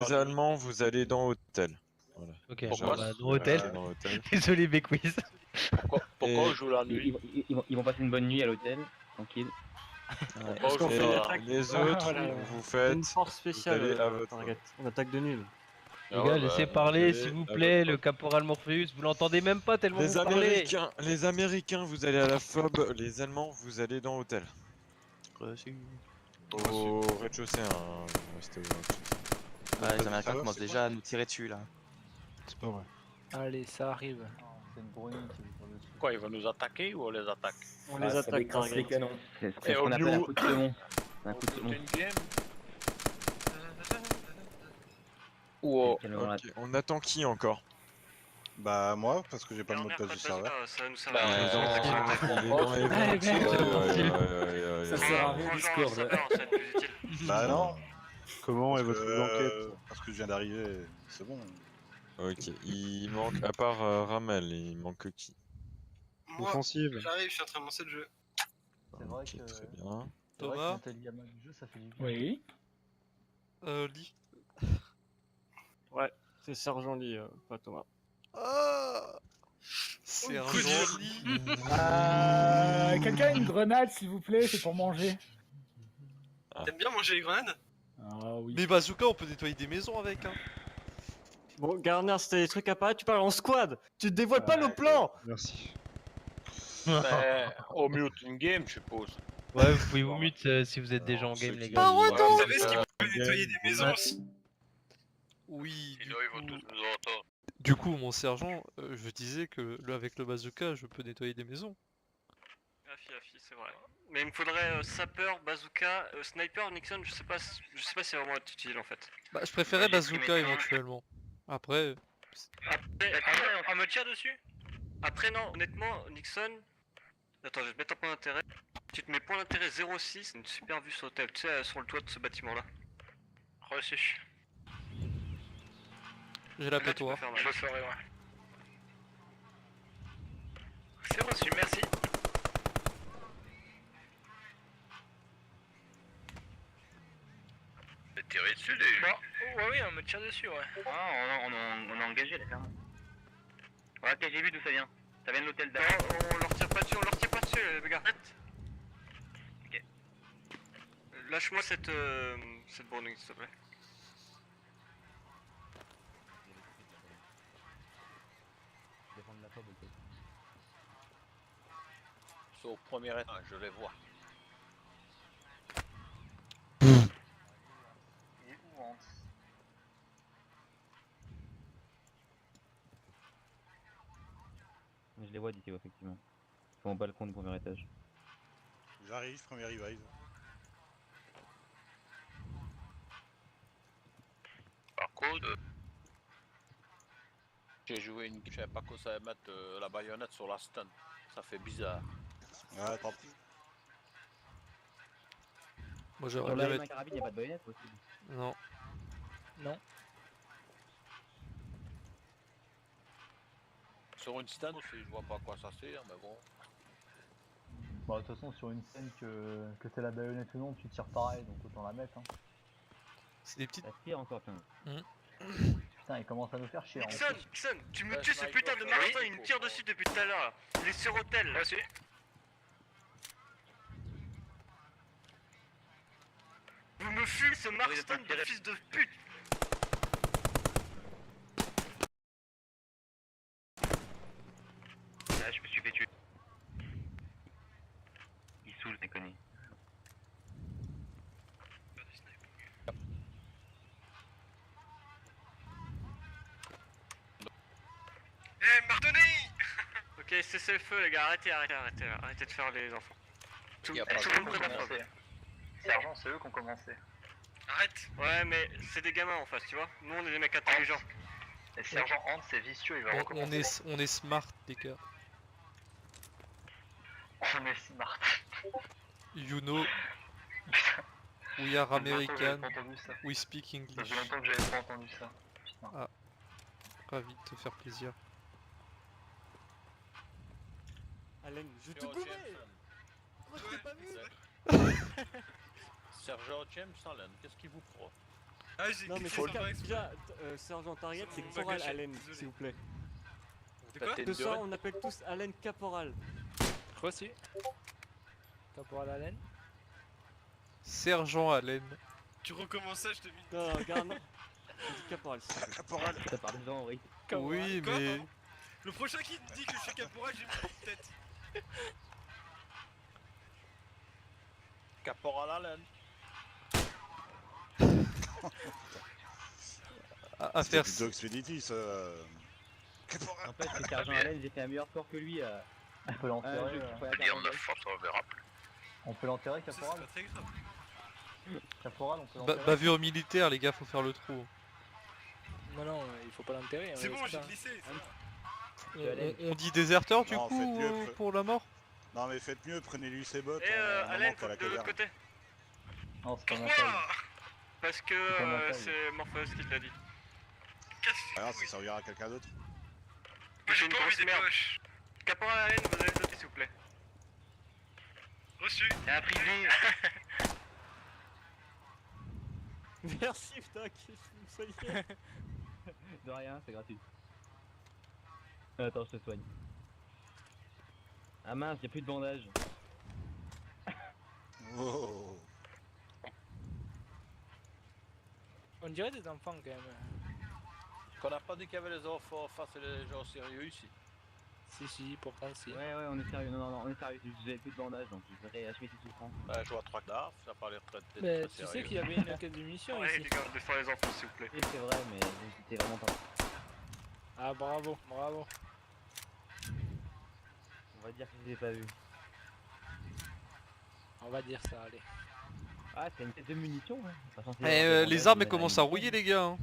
Les Allemands, vous allez dans hôtel. Voilà. Ok, Pourquoi bah, dans l'hôtel. Dans l'hôtel. Désolé, Béquiz. Pourquoi Et- on joue la nuit? Ils vont passer une bonne nuit à l'hôtel, tranquille. Pourquoi on Et joue fait une la... attaque les Ah, autres, voilà. vous Une faites. force spéciale, allez à votre- Target. On attaque de nul. Les Ah gars, ouais, laissez bah, parler, allez s'il vous à plaît, votre- le caporal Morpheus, vous l'entendez même pas tellement vous parlez. Les Américains, vous allez à la FOB. Les Allemands, vous allez dans l'hôtel. Au rez-de-chaussée, hein. Restez au rez-de-chaussée. Ouais, les Américains commencent déjà à nous tirer dessus là. C'est pas vrai. Allez, ça arrive. C'est une Browning qui est sur le dessus. Quoi, ils vont nous attaquer ou on les attaque? On les attaque, Target. C'est Et ce qu'on au appelle un New- coup de second. C'est un coup de second. Une game? Ou au... Quel moment là Ok, on attend qui encore? Bah moi, parce que j'ai pas le mot de passe du serveur. Ça va nous Bah, servir. Les gens- les gens- les Ouais, gens- ouais. ouais. Ça sert à rien, Discord. Ça va être plus utile. Bah non. Comment est votre enquête? Parce que je viens d'arriver, c'est bon. Ok, il manque, à part Ramel, il manque qui? Moi, Offensive. j'arrive, je suis en train de lancer le jeu. C'est vrai Ok, que. très bien. C'est vrai Thomas que monter le gamin du jeu, ça fait du bien. Oui. Lee. Ouais, c'est Sergent Lee, pas Thomas. C'est un coup dur. Lee. Quelqu'un a une grenade s'il vous plaît, c'est pour manger. T'aimes bien manger les grenades? Ah oui. Mais bazooka, on peut nettoyer des maisons avec, hein. Bon, Garner, si t'as des trucs à parler, tu parles en squad. Tu dévoiles pas le plan. Merci. Ben, au mute une game, je suppose. Ouais, vous pouvez vous mute si vous êtes déjà en game, les gars. Vous savez ce qu'ils peuvent nettoyer des maisons aussi? Oui. Sinon, ils vont tous nous entendre. Du coup, mon sergent, je disais que avec le bazooka, je peux nettoyer des maisons. Affi, c'est vrai. Mais il me faudrait sapeur, bazooka, sniper, Nixon, je sais pas si c'est vraiment utile en fait. Bah, je préférais bazooka éventuellement. Après, Après, on me tire dessus? Après, non, honnêtement, Nixon. Attends, je vais te mettre un point d'intérêt. Tu te mets point d'intérêt 06, une super vue sur l'hôtel, tu sais, sur le toit de ce bâtiment là. Reçu. j'ai la pétoire. Je le ferai, ouais. C'est reçu, merci. Me tirer dessus, ouais, on me tire dessus, ouais. Ah, on a engagé là, clairement. Ouais, ok, j'ai vu d'où ça vient. Ça vient de l'hôtel Non, d'avant. on leur tire pas dessus, les gars. Ok. Lâche-moi cette Browning, s'il te plaît. Défendre la table, ok. C'est au premier étage, je les vois. Il est où, Hans? Je les vois d'ici, effectivement. Ils sont au balcon du premier étage. J'arrive, premier revive. Par contre, j'ai joué une... Je savais pas qu'on savait mettre la baïonnette sur la stun. Ça fait bizarre. Ouais, tant pis. Moi, Sur j'aimerais la bien M1 mettre. carabine, y'a pas de baïonnette possible. Non. Sur une stun aussi, je vois pas à quoi ça sert, mais bon. Bah, de toute façon, sur une scène que t'aies la baïonnette ou non, tu tires pareil, donc autant la mettre. Hein. C'est des petites. Ça tire encore, putain. Putain, il commence à nous faire chier. en Nixon, plus. Nixon, tu me Ouais, tues ce sniper, putain de oui. Martin, il me tire dessus depuis tout à l'heure là. Il est sur hôtel. Reçu. Vous me fumez ce Marston de fils de pute. Là, je me suis fait tuer. Il saoule, les conneries. Eh, Martoni. Ok, cessez le feu les gars, arrêtez de faire les enfants. Tout Y a pas le de monde prenne la faute. Sergent, c'est eux qui ont commencé. Arrête. Ouais, mais c'est des gamins en face, tu vois. Nous on est des mecs intelligents. Et Sergent Hans, c'est vicieux, il va On est smart, les gars. On est smart. You know, we are American, J'ai entendu ça. we speak Ça English. fait longtemps que j'avais pas entendu ça. Putain. Ravi de te faire plaisir. Allen, je te Sergent bourrais. Jameson. Oh, je t'ai pas vu. Sergent James Allen, qu'est-ce qu'il vous prend? Ah, j'ai Non, mais cliqué c'est sur Rex. déjà, sergent Target, c'est On va Caporal gâcher, Allen, désolé. s'il vous plaît. De quoi? Ce soir, on appelle tous Allen Caporal. Reçu. Caporal Allen. Sergent Allen. Tu recommences ça, je te mets. Non, regarde, non. On dit Caporal. Caporal. Ça parle dedans, oui. Oui, Quoi, mais. pardon? Le prochain qui me dit que je suis caporal, j'ai une petite tête. Caporal Allen. À C'était faire. plutôt expéditif, ça. Caporal. En fait, c'est Sergent Allen, j'ai fait un meilleur score que lui. On peut l'enterrer. On peut l'enterrer, Ça, c'est Caporal. pas très grave. Caporal, on peut l'enterrer. Bavure militaire, les gars, faut faire le trou. Non, non, il faut pas l'enterrer. C'est bon, j'ai glissé. On dit déserteur du Non, coup faites mieux, pour la mort? Non, mais faites mieux, prenez-lui ses bottes. Et on Allen, manque à la de l'autre caverne. côté. Non, c'est pas ma taille. Pourquoi? Parce que pas ma taille. c'est Morpheus qui te l'a dit. Alors, ça servira à quelqu'un d'autre. J'ai une grosse merde. Caporal Allen, vous avez sauté, s'il vous plaît. Reçu. C'est un privé. Merci, putain, que vous soyez. De rien, c'est gratuit. Attends, je te soigne. Ah mince, y'a plus de bandage. Oh. On dirait des enfants quand même. Qu'on n'a pas dit qu'il y avait les enfants face et les gens sérieux ici. Si, pourtant si. Ouais, on est sérieux. Non, on est sérieux. J'avais plus de bandage donc je voudrais achever ses souffrances. Bah, je vois 3 cadavres, ça n'a pas l'air très Mais très tu sérieux. sais qu'il y avait une quête de mission Ouais, ici. les gars, de faire les enfants, s'il vous plaît. Oui, c'est vrai, mais j'hésitais vraiment pas. Ah, bravo. On va dire que je les ai pas vus. On va dire ça, allez. Ah, c'est une tête de munitions, hein. Pas censé avoir des Les bandages, armes mais elles commencent à rouiller, les gars. Hein.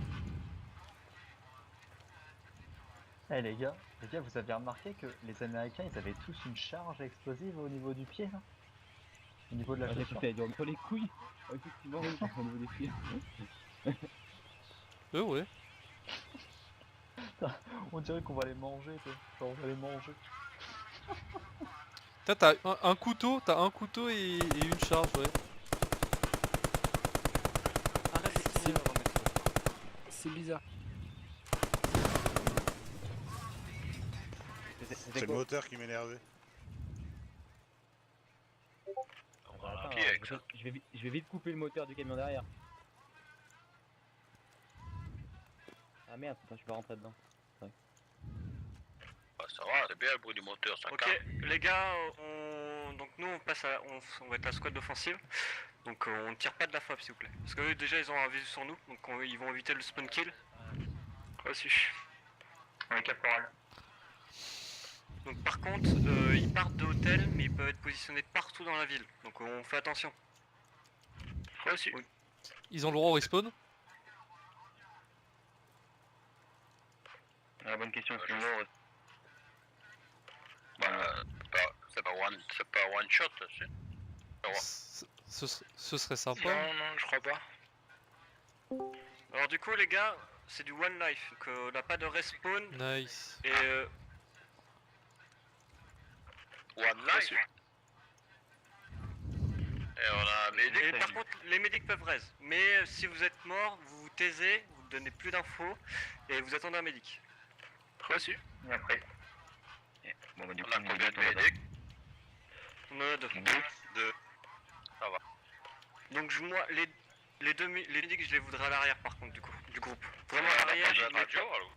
Eh les gars, vous avez remarqué que les Américains, ils avaient tous une charge explosive au niveau du pied, là? Au niveau de la Ah, j'ai chaussure. cru que sur les couilles. Effectivement, oui, au niveau des pieds. Ouais. On dirait qu'on va les manger, toi. Genre, on va les manger. T'as un couteau, et une charge, ouais. Arrête de tirer avant de mettre. C'est bizarre. C'est le moteur qui m'énervait. Attends, je vais vite couper le moteur du camion derrière. Ah merde, putain, je peux pas rentrer dedans. Bah, ça va, c'est bien le bruit du moteur, ça Ok, les gars, donc nous on passe à... on va être la squad offensive. Donc on ne tire pas de la FAP, s'il vous plaît. Parce que eux déjà ils ont un visu sur nous, donc ils vont éviter le spawn kill. Reçu. On est caporal. Donc par contre, ils partent de hôtel, mais ils peuvent être positionnés partout dans la ville. Donc on fait attention. Reçu. Oui. Ils ont le droit au respawn? Ah, bonne question, c'est c'est pas one shot, c'est... Ce serait sympa. non, je crois pas. Alors du coup les gars, c'est du one life, donc on n'a pas de respawn. Nice. Et One life. Et on a un médic. et par contre, les médics peuvent res. Mais si vous êtes mort, vous vous taisez, vous ne donnez plus d'infos et vous attendez un médic. Reçu. Et après. Bon, bah, du On coup, a combien de médics? On en a deux. Deux. Ça va. Donc moi, les deux médics, je les voudrais à l'arrière par contre du groupe. Vraiment à l'arrière. J'ai une radio, alors.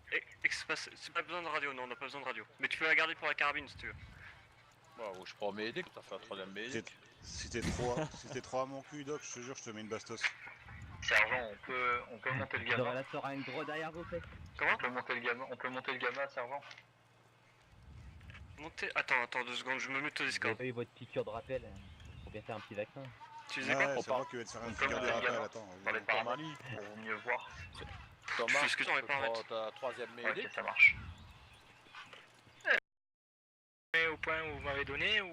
C'est pas besoin de radio, non, on n'a pas besoin de radio. Mais tu peux la garder pour la carabine si tu veux. Bah, je prends médic, t'as fait un troisième médic. Si t'es trois à mon cul, Doc, je te jure, je te mets une bastos. Sergent, on peut monter le gamin. Là, t'auras une droite derrière vos fesses. Comment? On peut monter le gamin, sergent. Monter. Attends 2 secondes, je me mute au Vous Discord. avez pas eu votre piqûre de rappel pour bien faire un petit vaccin. Tu disais quoi? Ouais, c'est moi qui vais te faire une peut figure de monter le rappel, gamin. attends. Dans les paramètres, pour mieux voir. Thomas, Est-ce que j'en ai pas prends arrêté? ta troisième médic. Ok, ça marche. Au point où vous m'avez donné ou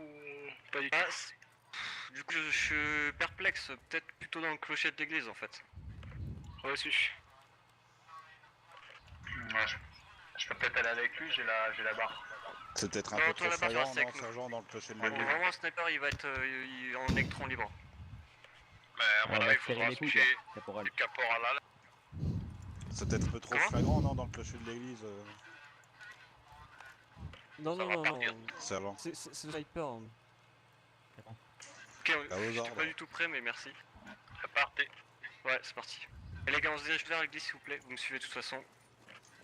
pas du tout? Du coup, je suis perplexe, peut-être plutôt dans le clocher de l'église en fait. Reçu. Ouais, je peux peut-être aller avec lui, j'ai la barre. C'est peut-être un Non, peu toi, trop là-bas, tu flagrant, restes avec non, nous. sergent, dans le clocher de Bon, l'église. vraiment, un sniper il va être en électron libre. Mais à On mon va avis, il serrer faudra les se coudes, fier caporal. du caporal Allen. C'est peut-être un peu trop Comment flagrant, non, dans le clocher de l'église. Non, non, non, non. C'est avant. C'est sniper. Hein. Ok, À vos je suis ordres. pas du tout prêt, mais merci. Partez. Ouais, c'est parti. Et les gars, on se dirige vers l'église, s'il vous plaît. Vous me suivez de toute façon.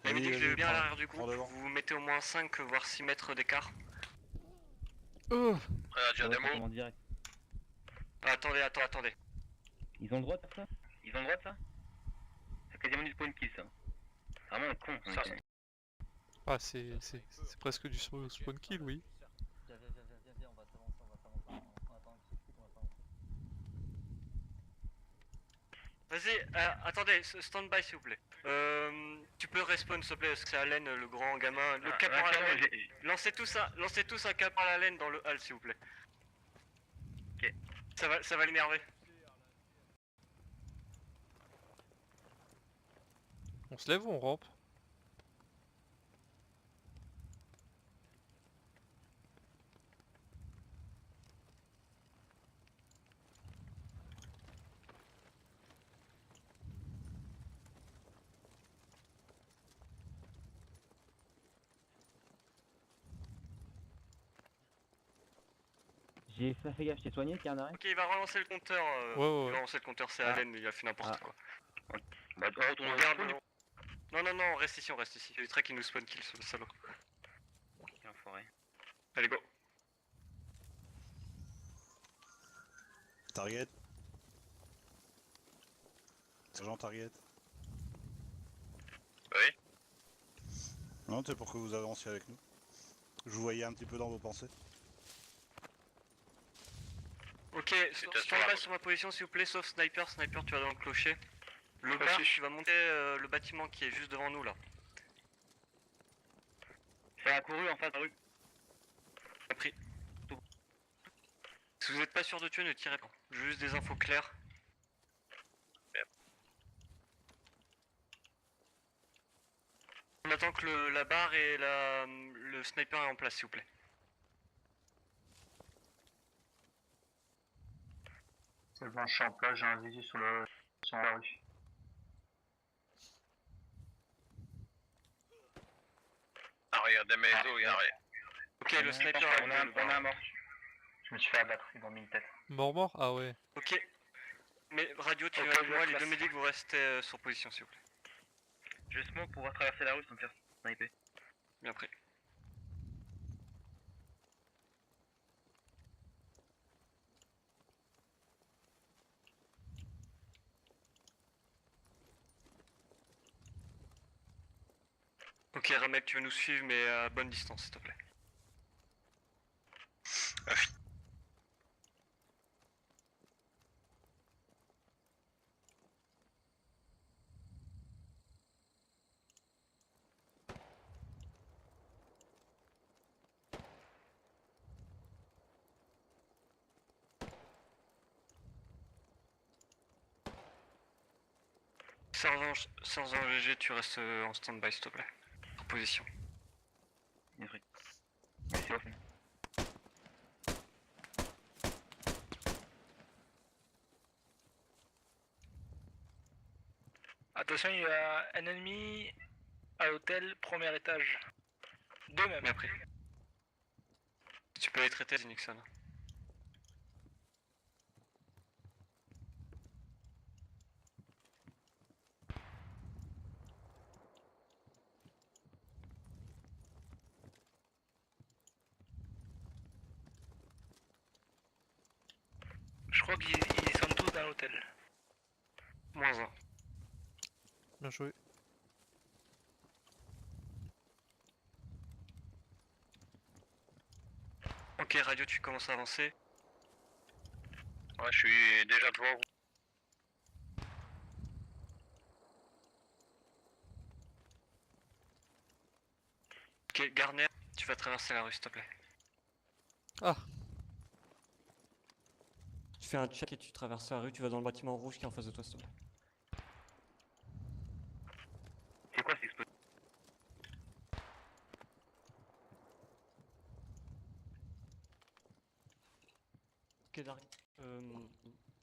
La Vas-y, médic, je vas-y, vais bien à prends- l'arrière du prends groupe. devant. Vous mettez au moins 5 voire 6 mètres d'écart. Oh. Ouais, ça commence direct. Ah, attendez. Ils ont le droit de faire ça? Ils ont le droit de ça? C'est quasiment du spawn kill ça. C'est vraiment un con. Ça, Ah, c'est presque du spawn kill, oui. Viens, on va s'avancer, on attend un petit truc, on va s'avancer. Vas-y, attendez, stand by s'il vous plaît. Tu peux respawn s'il te plaît, parce que c'est Allen, le grand gamin. Le caporal Allen. Lancez tous un caporal Allen dans le hall s'il vous plaît. Ok. Ça va l'énerver. On se lève ou on rampe? J'ai fait gaffe, je t'ai soigné, t'es un arrêt? Ok, il va relancer le compteur. Ouais. Il va relancer le compteur, c'est Ah. Allen, il a fait n'importe quoi. Bah, on Regarde. Non, reste ici. J'éviterai qu'il nous spawn kill ce salaud. Enfoiré. Allez, go. Target. Sergent Target. Oui. Non, c'est pour que vous avanciez avec nous. Je vous voyais un petit peu dans vos pensées. Ok, stand by sur ma position s'il vous plaît, sauf sniper, tu vas dans le clocher. Le bar, tu vas monter le bâtiment qui est juste devant nous là. Fais un couru en face de la rue. Compris. Si vous n'êtes pas sûr de tuer, ne tirez pas. Juste des infos claires. On attend que la barre et le sniper est en place s'il vous plaît. C'est bon, je suis en place, j'ai un visu sur la rue. Arrière des maisons, il y a rien. Ok, le sniper est On a un mort. Je me suis fait abattre, ils m'ont mis une tête. Mort? Ah ouais. Ok. Mais radio, tu Ok, vas avec je moi, les place. deux médics vous restez sur position s'il vous plaît. Je smoke pour pouvoir traverser la rue sans me faire sniper. Bien pris. Ok, Ramek, tu vas nous suivre, mais à bonne distance, s'il te plaît. Sergent GG, tu restes en stand-by, s'il te plaît. En position. Bien pris. Merci, off. Attention, il y a un ennemi à l'hôtel, premier étage. Deux même. Bien pris. Tu peux les traiter, Nixon. Je crois qu'ils sont tous dans l'hôtel. Moins un. Bien joué. Ok, radio, tu commences à avancer. Ouais, je suis déjà devant vous. Ok, Garner, tu vas traverser la rue, s'il te plaît. Ah. Tu fais un check et tu traverses la rue, tu vas dans le bâtiment rouge qui est en face de toi, s'il te plaît. C'est quoi cette explosion? Ok,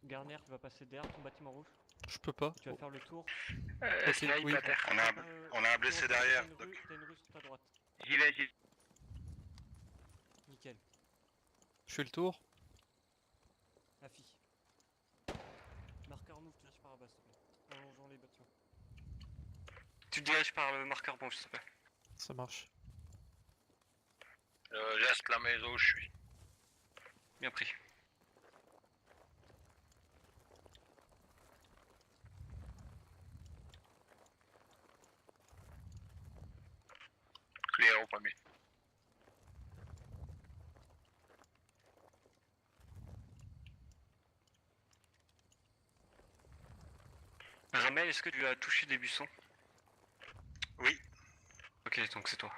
Garner, tu vas passer derrière ton bâtiment rouge. Je peux pas. Tu vas faire le tour. Ok, Snipe oui. à terre. On a un blessé derrière. T'as une rue sur ta droite. J'y vais, j'y vais. Nickel. Je fais le tour. Afi. Marqueur move, dirige par là-bas, s'il te plaît. En longeant les bâtiments. Tu te diriges par le marqueur bon, s'il te plaît. Ça marche. J'est la maison où je suis. Bien pris. Clear au premier. Ramel, est-ce que tu as touché des buissons? Oui. Ok, donc c'est toi.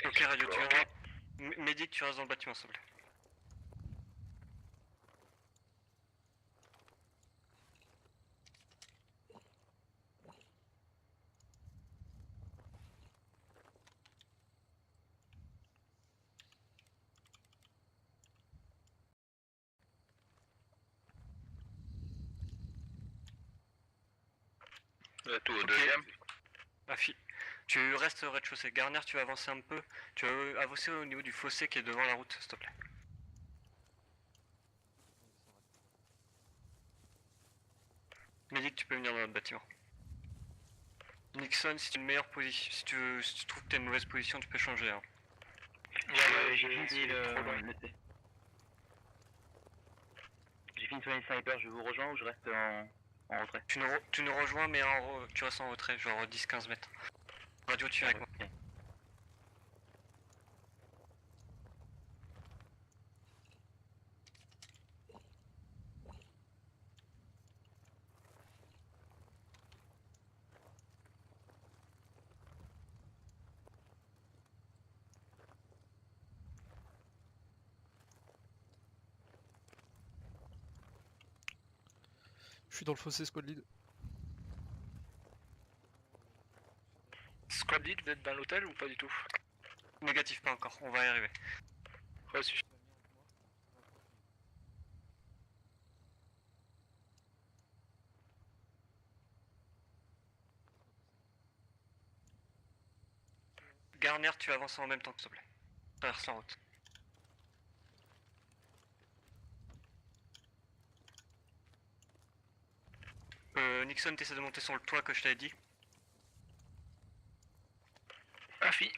Ok, radio, tu restes. Médic, tu restes dans le bâtiment, s'il te plaît. Tout au deuxième. Afi, tu restes au rez-de-chaussée. Garner, tu vas avancer un peu. Tu vas avancer au niveau du fossé qui est devant la route, s'il te plaît. Médic, tu peux venir dans notre bâtiment. Nixon, si tu as une meilleure position, si tu trouves que tu as une mauvaise position, tu peux changer. Hein. J'ai fini le T. J'ai fini sur les snipers, je vous rejoins ou je reste en retrait? Tu nous rejoins, mais tu restes en retrait, genre 10-15 mètres. Radio, tu es avec moi. Je suis dans le fossé squad lead. Squad lead, vous êtes dans l'hôtel ou pas du tout? Négatif, pas encore, on va y arriver. Reçu. Garner, tu avances en même temps, s'il te plaît. Traverse la route. Nixon, t'essaies de monter sur le toit que je t'avais dit. Afi.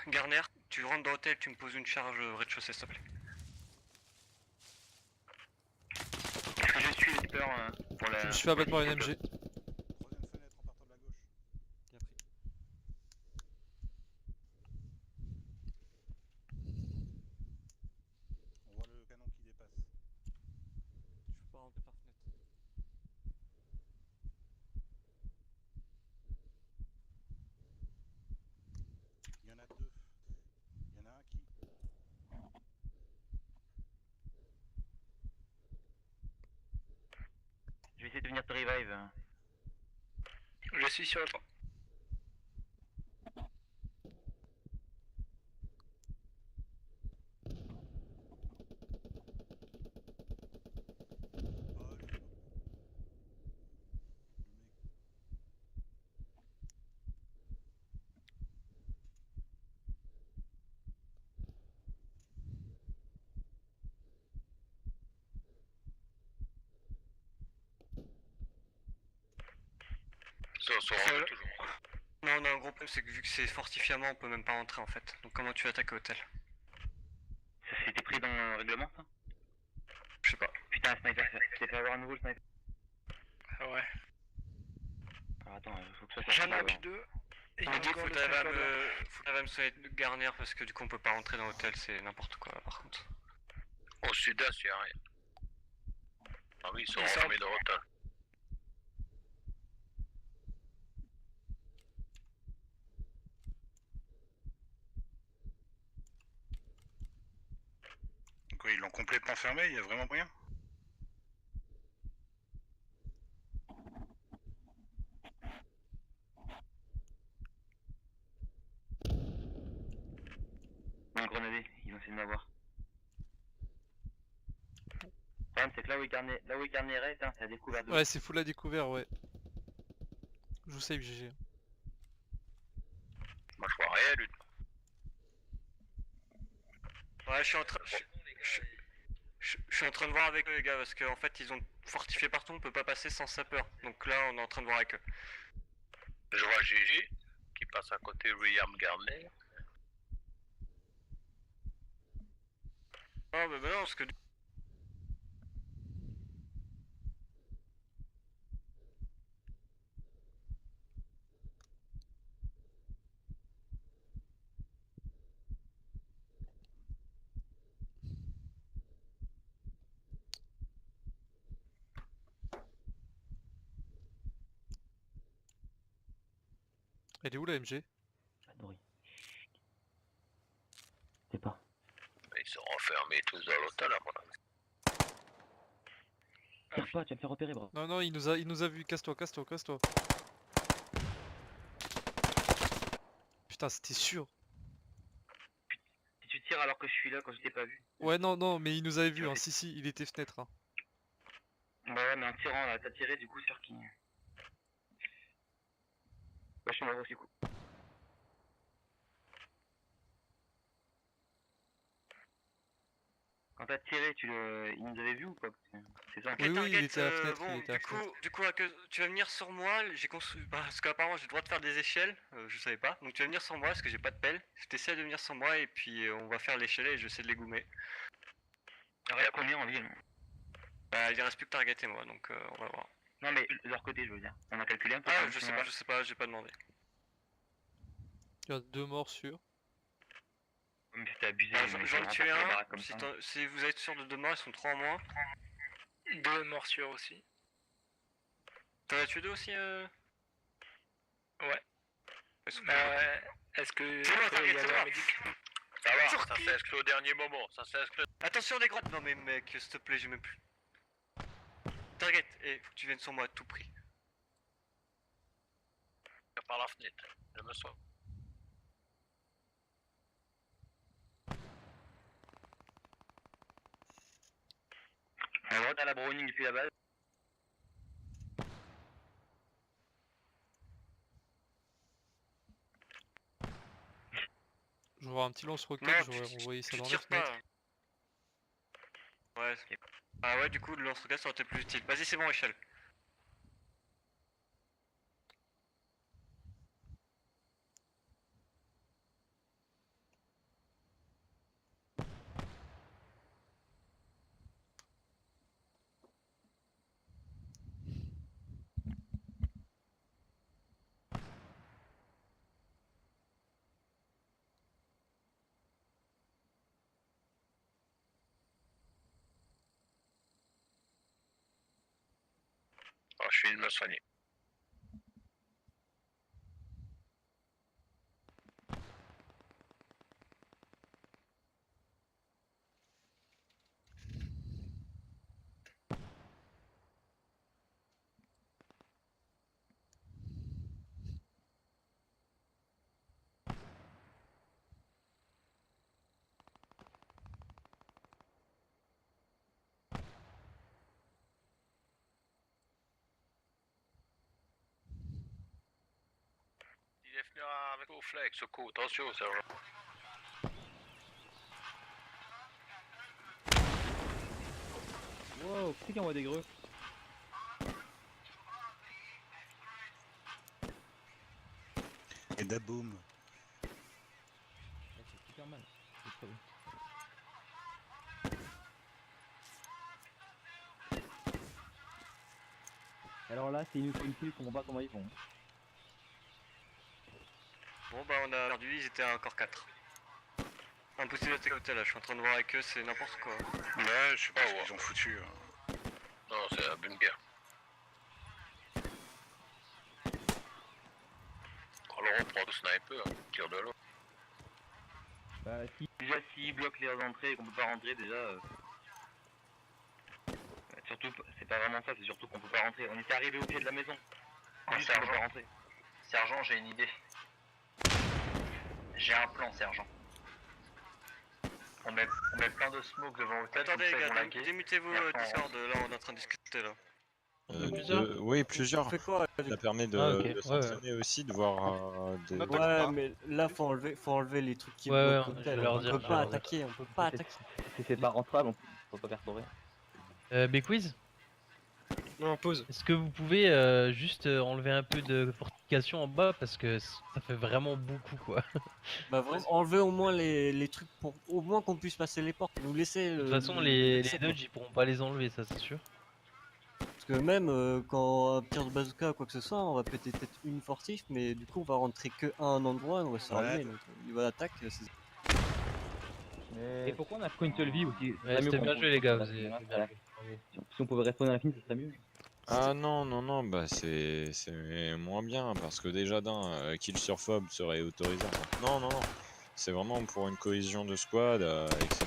Garner, tu rentres dans l'hôtel, tu me poses une charge au rez-de-chaussée, s'il te plaît. Je suis le leader pour la... Je me suis fait abattre par une MG. On voit le canon qui dépasse. Je peux pas rentrer par fenêtre. Il y en a deux. Il y en a un qui... Je vais essayer de venir te revive. Je suis sur le toit. Toujours. Non, on a un gros problème, c'est que vu que c'est fortifié à mort, on peut même pas rentrer en fait. Donc comment tu attaques l'hôtel? Ça s'était pris dans le règlement ça? Je sais pas. Putain, un sniper, je t'ai fait avoir un nouveau sniper. Ah ouais. Alors attends, faut que ça soit... J'en ai plus deux. Et il y a Médic, encore faut le t'arriver à sniper là. faut t'arriver à me soigner de Garner parce que du coup on peut pas rentrer dans l'hôtel, c'est n'importe quoi là, par contre. Au sud-est, y'a rien. Ah oui, ils sont Ils sont- enfermés dans l'hôtel. Quoi, ils l'ont complètement fermé, il y a vraiment rien? grenadé, ils vont essayer de m'avoir. Le problème c'est que là où il garnirait, c'est à découvert de Ouais, c'est full à découvert, ouais. Je vous save GG. Moi je vois rien du tout. Ouais, je suis en train. Je suis en train de voir avec eux les gars parce qu'en fait ils ont fortifié partout, on peut pas passer sans sapeur. Donc là on est en train de voir avec eux. Je vois GG qui passe à côté William Gardner. Ah bah non parce que Elle est où la MG? Adoré. C'est pas. Ils sont enfermés tous dans l'hôtel à mon avis. Tire pas, tu vas me faire repérer, bro. Non, non, il nous a vu. Casse-toi, casse-toi, casse-toi. Putain, c'était sûr. Si tu tires alors que je suis là quand je t'ai pas vu. Ouais, non, non, mais il nous avait vu, hein. Si, si, il était fenêtre. Hein. Bah ouais, mais en tirant là, t'as tiré du coup sur qui? Bah je suis mort aussi coup. Quand t'as tiré, il nous avait vu ou pas? C'est ça. Oui, oui, il était à la fenêtre, il était à la fenêtre. du coup tu vas venir sur moi, j'ai construit. Parce qu'apparemment j'ai le droit de faire des échelles, je savais pas. Donc tu vas venir sur moi parce que j'ai pas de pelle. Je t'essaie de venir sur moi et puis on va faire l'échelle et je vais essayer de les goumer. Il y a combien en ville? Bah il reste plus que Target et moi donc on va voir. Non mais de leur côté je veux dire. On a calculé un peu. Ah je sais pas, j'ai pas demandé. Il y a 2 morts sûrs. Mais c'était abusé. J'en ai tué un, si vous êtes sûr de 2 morts, ils sont 3 en moins. 2 morsures aussi. T'en as tué 2 aussi Ouais. Est-ce que C'est bon, il y avait un médic? Ça va, ça s'est exclu au dernier moment, ça s'est exclu. Attention des grottes. Non mais mec, s'il te plaît, j'ai même plus. Target, faut que tu viennes sur moi à tout prix. Par la fenêtre, je me sens. On va à la Browning depuis la base. Je vais avoir un petit lance-roquette, Non, j'aurais envoyé ça tu dans la tires fenêtre. pas. Ouais. Ah ouais, du coup, le lance-roquette ça aurait été plus utile. Vas-y, c'est bon, échelle. Oh, je suis de me soigner. Il est venu avec au flex, au coup, attention, sergent. Wow, qui c'est qui envoie des greux? Et d'aboum. C'est super mal. C'est très bon. Alors là, c'est une kill, on voit pas comment ils font. Bon bah on a perdu, ils étaient à encore 4. Impossible d'être côté là, je suis en train de voir avec eux, c'est n'importe quoi. Ouais, je sais pas ce qu'ils ont foutu. Non, c'est la bunker. Alors on prend le sniper, tire de l'eau. Bah si. Déjà s'ils bloquent les entrées et qu'on peut pas rentrer déjà... Surtout, c'est pas vraiment ça, c'est surtout qu'on peut pas rentrer. On était arrivé au pied de la maison. Juste on peut pas rentrer. Sergent, j'ai une idée. J'ai un plan, sergent. On met plein de smoke devant hôtel. Attendez les comme ça, ils vont gars, laguer. démutez-vous Et après, on Discord, là on est en train de discuter là. Oui, plusieurs. On fait quoi Ça permet de, Ah, ok. de s'entraîner aussi, de voir des... Ouais, mais là faut enlever les trucs qui Ouais, bloquent ouais, l'hôtel. je vais leur On dire, peut je vais pas leur dire. attaquer, on peut pas attaquer. Si c'est pas rentable, on peut pas faire tourner. Bquiz, Non, pause. est-ce que vous pouvez juste enlever un peu de fortification en bas parce que ça fait vraiment beaucoup quoi. Bah vraiment, enlever au moins les trucs pour au moins qu'on puisse passer les portes. Nous laisser. De toute façon, les dodges ils pourront pas les enlever, ça c'est sûr. Parce que même quand on va tir de bazooka ou quoi que ce soit, on va péter peut-être une fortif, mais du coup on va rentrer que à un endroit, on va se faire allumer. Donc au niveau d'attaque, c'est. Et pourquoi on a qu'une seule vie aussi? Ouais, c'était bien joué les gars, vous avez bien joué. Si on pouvait répondre à la fin, ce serait mieux. Ah non, bah c'est moins bien, parce que déjà kill sur fob serait autorisé. Non, c'est vraiment pour une cohésion de squad, etc.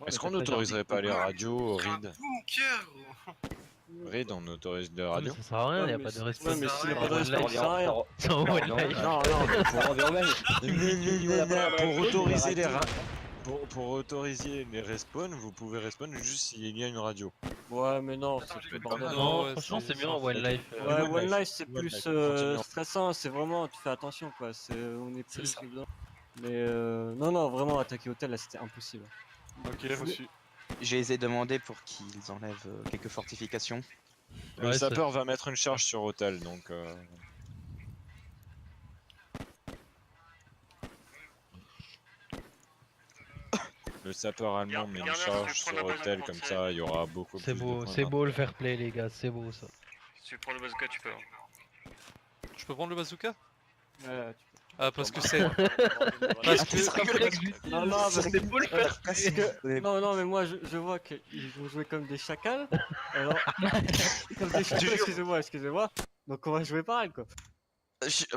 Est-ce qu'on n'autoriserait pas les radios, Reed? Reed, on autorise des Non, mais radios? ça sert à rien, Ouais, y a mais pas de c'est- respect. ouais, mais s'il y a pas de One respect, life, ça sert à rien. c'est en one life. Non, Pour autoriser les respawns, vous pouvez respawn juste s'il y a une radio. Ouais, mais non, c'est plus bordel. Non, ouais, franchement, c'est c'est- mieux en one life. Ouais, One One Life. Life c'est One plus Life, continue. stressant, c'est vraiment, tu fais attention quoi, on est C'est plus ça. dedans. Mais non, vraiment attaquer hôtel là c'était impossible. Ok, reçu. Je les ai demandé pour qu'ils enlèvent quelques fortifications. Le Ouais, ça- sapeur va mettre une charge sur hôtel, donc... Le sapeur allemand met une Regardez, charge je sur prends la base hôtel, de comme français. ça il y aura beaucoup C'est plus beau, de points c'est beau le fair play les gars, c'est beau ça. Si tu prends le bazooka, tu peux. Hein. Je peux prendre le bazooka? Ouais, Ah, parce que c'est. Parce que. non, non, mais C'est beau le fair parce que... non, mais moi je vois qu'ils vont jouer comme des chacals. Alors, comme des chacals, excusez-moi. Donc on va jouer pareil quoi.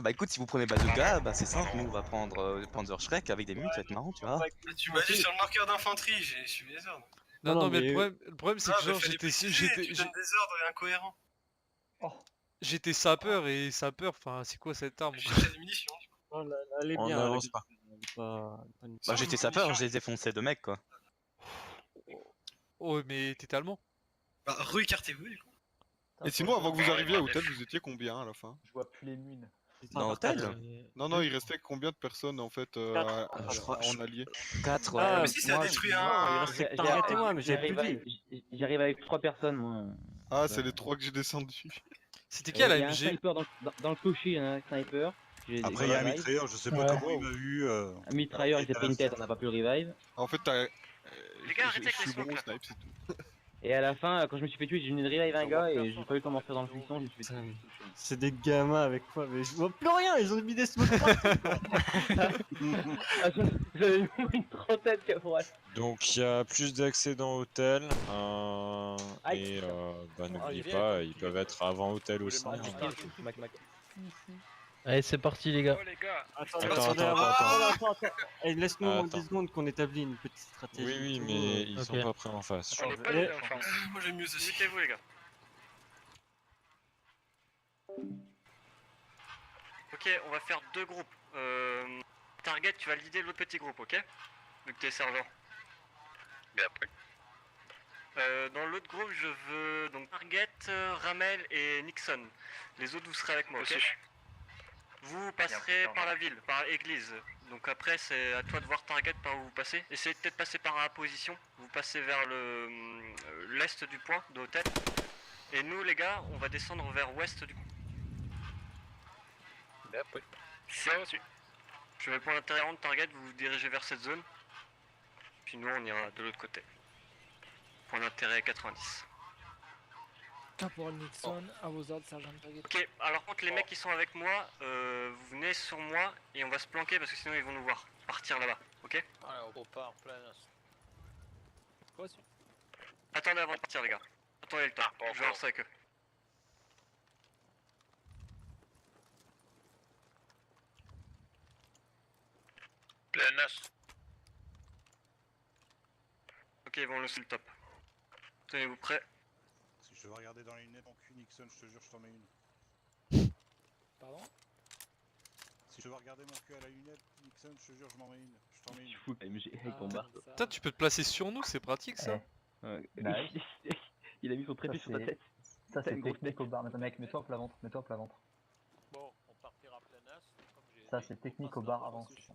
Bah écoute, si vous prenez bazooka, bah c'est simple, nous on va prendre Panzer Shrek avec des mutes, ça va être marrant, tu vois. Tu m'as dit sur le marqueur d'infanterie, j'ai suivi les ordres. Non, mais le problème c'est que genre Tu donnes des ordres incohérents. j'étais sapeur et sapeur, enfin c'est quoi cette arme? J'ai des munitions. Oh, là, elle est On bien. n'avance elle pas. est pas une- Bah j'étais sapeur, je les ai foncés de mecs quoi. Oh, mais t'étais allemand? Bah, re-écartez-vous du coup. Et sinon, avant que vous arriviez à hôtel, vous étiez combien à la fin? Je vois plus les munes. Dans l'hôtel? Non, il restait combien de personnes en fait en alliés? 4, ouais. Ah, mais si ça a moi, détruit non, un- il restait que Target et moi, mais j'avais plus de vie. J'arrive avec 3 personnes moi. Ah, c'est les 3 que j'ai descendus. C'était qui à Il y a un l'AMG? sniper dans le clocher, il y en a un sniper. Après, il y a un mitrailleur, je sais pas comment il m'a eu. Un mitrailleur, il s'est pris une tête, on n'a pas pu le revive. En fait, Les gars, arrêtez avec je les suis bon smokes au là. snipe, c'est tout. Et à la fin, quand je me suis fait tuer, j'ai venu de revive un gars et j'ai pas eu le temps d'en faire dans le frisson, je me suis fait tuer. C'est des gamins avec quoi, mais je vois plus rien, ils ont mis des smokes partout. J'avais une trentaine de caporal. Donc il y a plus d'accès dans hôtel, Aïe. et bah n'oubliez pas, ils peuvent être avant hôtel aussi. hein. Allez, c'est parti les gars. Oh les gars. Attends. Eh, laisse-nous Ah, en 10 secondes qu'on établit une petite stratégie. Oui, mais ils sont Ok. pas prêts en face. On est pas Eh, enfin. Moi j'aime mieux ceci. Mutez-vous les gars. Ok, on va faire deux groupes. Target, tu vas leader l'autre petit groupe, ok? Vu que t'es serveur. Mais après. Dans l'autre groupe, je veux donc Target, Ramel et Nixon. Les autres, vous serez avec moi, ok? Vous passerez par la ville, par l'église. Donc après, c'est à toi de voir Target par où vous passez. Essayez de peut-être passer par la position. Vous passez vers l'est du point de l'hôtel. Et nous, les gars, on va descendre vers ouest du point. C'est reçu. Je vais pour l'intérieur de Target, vous vous dirigez vers cette zone. Puis nous, on ira de l'autre côté. Point d'intérêt 90. Caporal Nixon, à vos ordres, sergent Target. Ok, alors contre les mecs qui sont avec moi, vous venez sur moi et on va se planquer parce que sinon ils vont nous voir partir là-bas, ok? Allez, on repart plein. Reçu. Attendez avant de partir les gars. Attendez le temps, je vais voir ça avec eux. Plein as. Ok, ils vont lancer le top. Tenez-vous prêts. Si je veux regarder dans les lunettes en cul, Nixon, je te jure, je t'en mets une. Pardon? Si Tu vas regarder mon cul à la lunette, Nixon, je te jure, je m'en mets une. Je t'en mets une. Fou, MG avec ton marteau. Putain, tu peux te placer sur nous, c'est pratique ça. Ouais, Bah oui. Il a mis son trépied sur ta tête. Ça c'est Une grosse technique au bar. Mec, mets-toi à plat ventre, mets-toi à plat ventre. Bon, on partira plein as. Comme j'ai Ça dit, c'est on technique passe au bar notre avant. processus.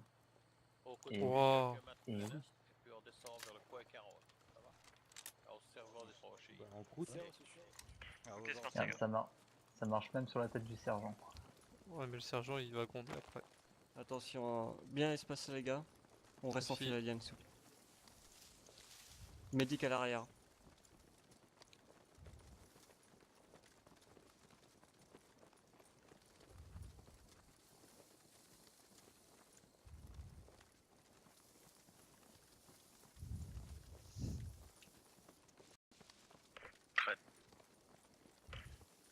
Au côté Et- du Wow. quelques mètres Et plein oui. est, et puis on descend vers le coin Caron. Ça va? Alors, au serveur des trois rochers. En croûte. Ah, Ok, aux c'est ordres. parti. Ça marche même sur la tête du sergent. Ouais, mais le sergent il va gronder après. Attention, hein. Bien espacé les gars. On reste en Suffit. file alien s'il vous plaît. Médic à l'arrière.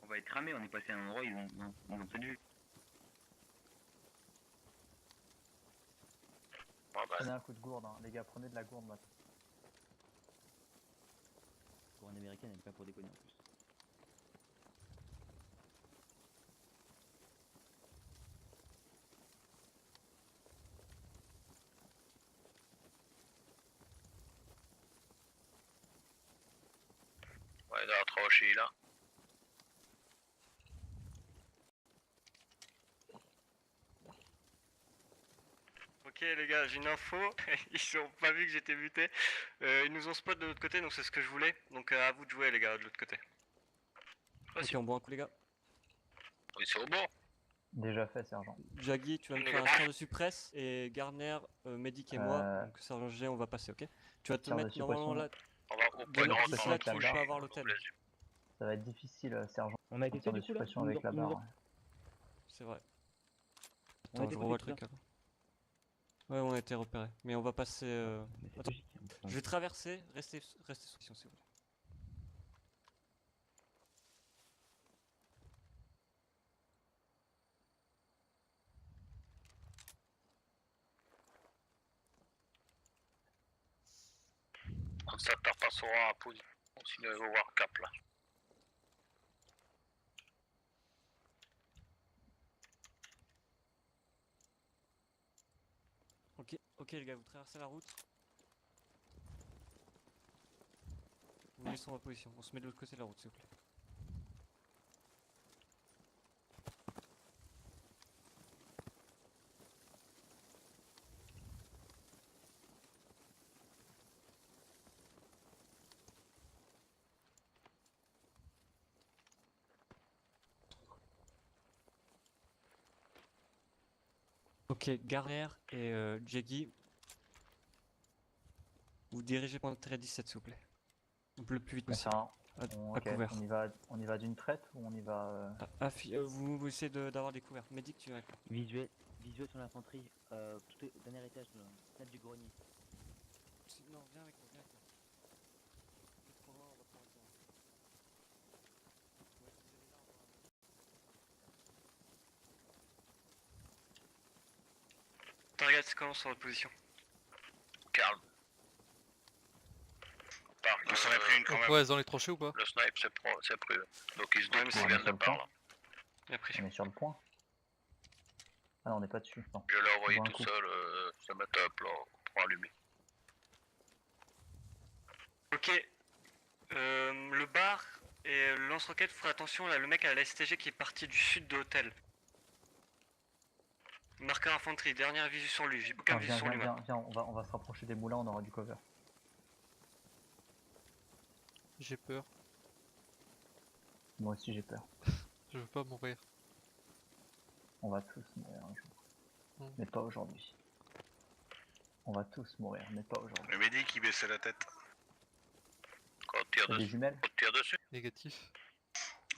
On va être cramé, on est passé à un endroit, ils vont peut-être vu. Prenez un coup de gourde, hein. Les gars, prenez de la gourde maintenant. Pour un américain, elle est pas pour déconner en plus. Ouais, dans la trois rochers là. Ok les gars, j'ai une info, ils ont pas vu que j'étais muté. Ils nous ont spot de l'autre côté, donc c'est ce que je voulais. Donc à vous de jouer les gars de l'autre côté. Ok, on boit un coup les gars. Oui, c'est au bord. Déjà fait, sergent. Jaggy, tu vas me faire un tir de suppresse et Garner, Medic et moi, donc sergent G, on va passer, ok? Tu vas te Tir de mettre normalement là. On va au point de D'ici là, rentrée. tu peux avoir l'hôtel. Ça va être difficile, sergent. On a été Tir fait de du coup là. suppression avec la barre. C'est vrai. On a Attends, été je revois le repéré, truc là. Ouais, on a été repéré. Mais on va passer. Mais c'est Attends. logique. Je vais traverser, restez sous pression s'il vous plaît. Comme ça, tu repasseras à position. Sinon, il va voir cap là. Ok les gars, vous traversez la route. Vous laissez en position, on se met de l'autre côté de la route s'il vous plaît. Ok, Garner et Jaggy, vous dirigez pour l'intérêt 17 s'il vous plaît. Le plus vite possible. Enfin, À ok, couvert. on y va d'une traite ou on y va... Vous essayez d'avoir des couverts. Medic, tu vas avec moi. Visuel sur l'infanterie. Tout est au dernier étage de la fenêtre du grenier. Non, viens avec moi, viens avec moi. C'est trop loin, on va prendre le temps. Ouais, vous allez là, on va... Target, c'est comment sur votre position? Calme. On s'en est pris une quand Donc même. ouais, dans les tranchées ou pas? Le snipe, c'est pris. Donc il se Ouais, mais doute c'est qu'on bien vient de par là. Bien pris. On est sur le point. Ah non, on n'est pas dessus. Non. Je l'ai envoyé Bon, un tout coup. seul, se mettre à plat pour allumer. Ok. Le bar et le lance-roquette, faut faire attention là, le mec à la STG qui est parti du sud de l'hôtel. Marqueur infanterie, dernière visu sur lui, j'ai aucun Attends, visu viens, sur lui viens, maintenant. viens, on va se rapprocher des moulins, on aura du cover. J'ai peur. Moi aussi j'ai peur. Je veux pas mourir. On va tous mourir un jour. Mm. Mais pas aujourd'hui. On va tous mourir, mais pas aujourd'hui. Le médic il baissait la tête. Quand on tire T'as des dessus. jumelles? On tire dessus. Négatif.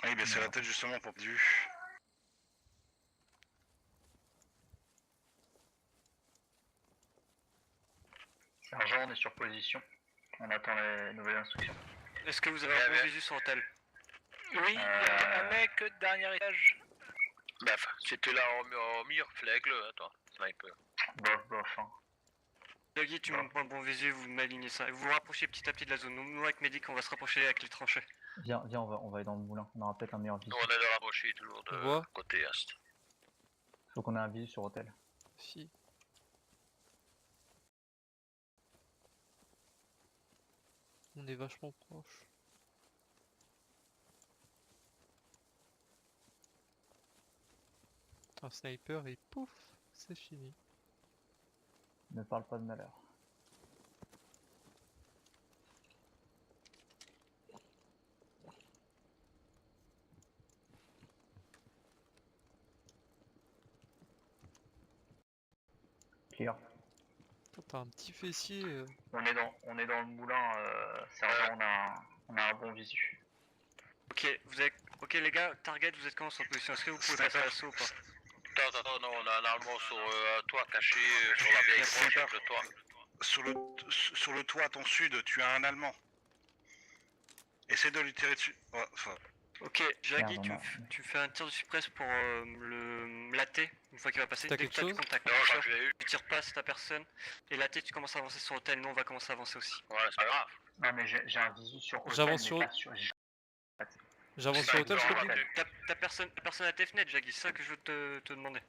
Ah, il baissait la tête justement pour vue. Sergent, on est sur position. On attend les nouvelles instructions. Est-ce que vous avez un bon visu sur l'hôtel? Oui, il y a un mec dernier étage. Bref, c'était là au mur, flag, attends, sniper. Bof, hein. Doggy, tu me prends un bon visu, vous m'alignez ça. Vous vous rapprochez petit à petit de la zone. Nous avec Medic, on va se rapprocher avec les tranchées. Viens, on va aller dans le moulin. On aura peut-être un meilleur visu. Nous on est de rapprocher toujours de Vois. côté est. Donc on a un visu sur hôtel. Si. On est vachement proche. Un sniper et pouf, c'est fini. Ne parle pas de malheur. Clear. T'as un petit fessier. On est dans le moulin, sergent, on a un bon visu. Ok, ok les gars, target, vous êtes comment sur position? Est-ce que vous pouvez passer à l'assaut ou pas? Attends, non, on a un Allemand sur toi caché sur la vieille branche avec le toit. Sur le toit à ton sud, tu as un Allemand. Essaie de lui tirer dessus. Oh, enfin, Ok, Jaggy, Merde, tu fais un tir de suppresse pour le laté, une fois qu'il va passer. T'as Dès que quelque t'as du chose contact, Non, bien je sûr. crois que je l'ai eu. Tu tires pas, c'est ta personne. Et laté, tu commences à avancer sur l'hôtel, nous on va commencer à avancer aussi. Ouais, c'est pas grave. Non mais j'ai un visu sur hôtel, J'avance mais sur- pas sur... J'avance C'est sur l'hôtel, pas je te grave. dis. Ta personne à tes fenêtres, Jaggy, c'est ça que je veux te demander.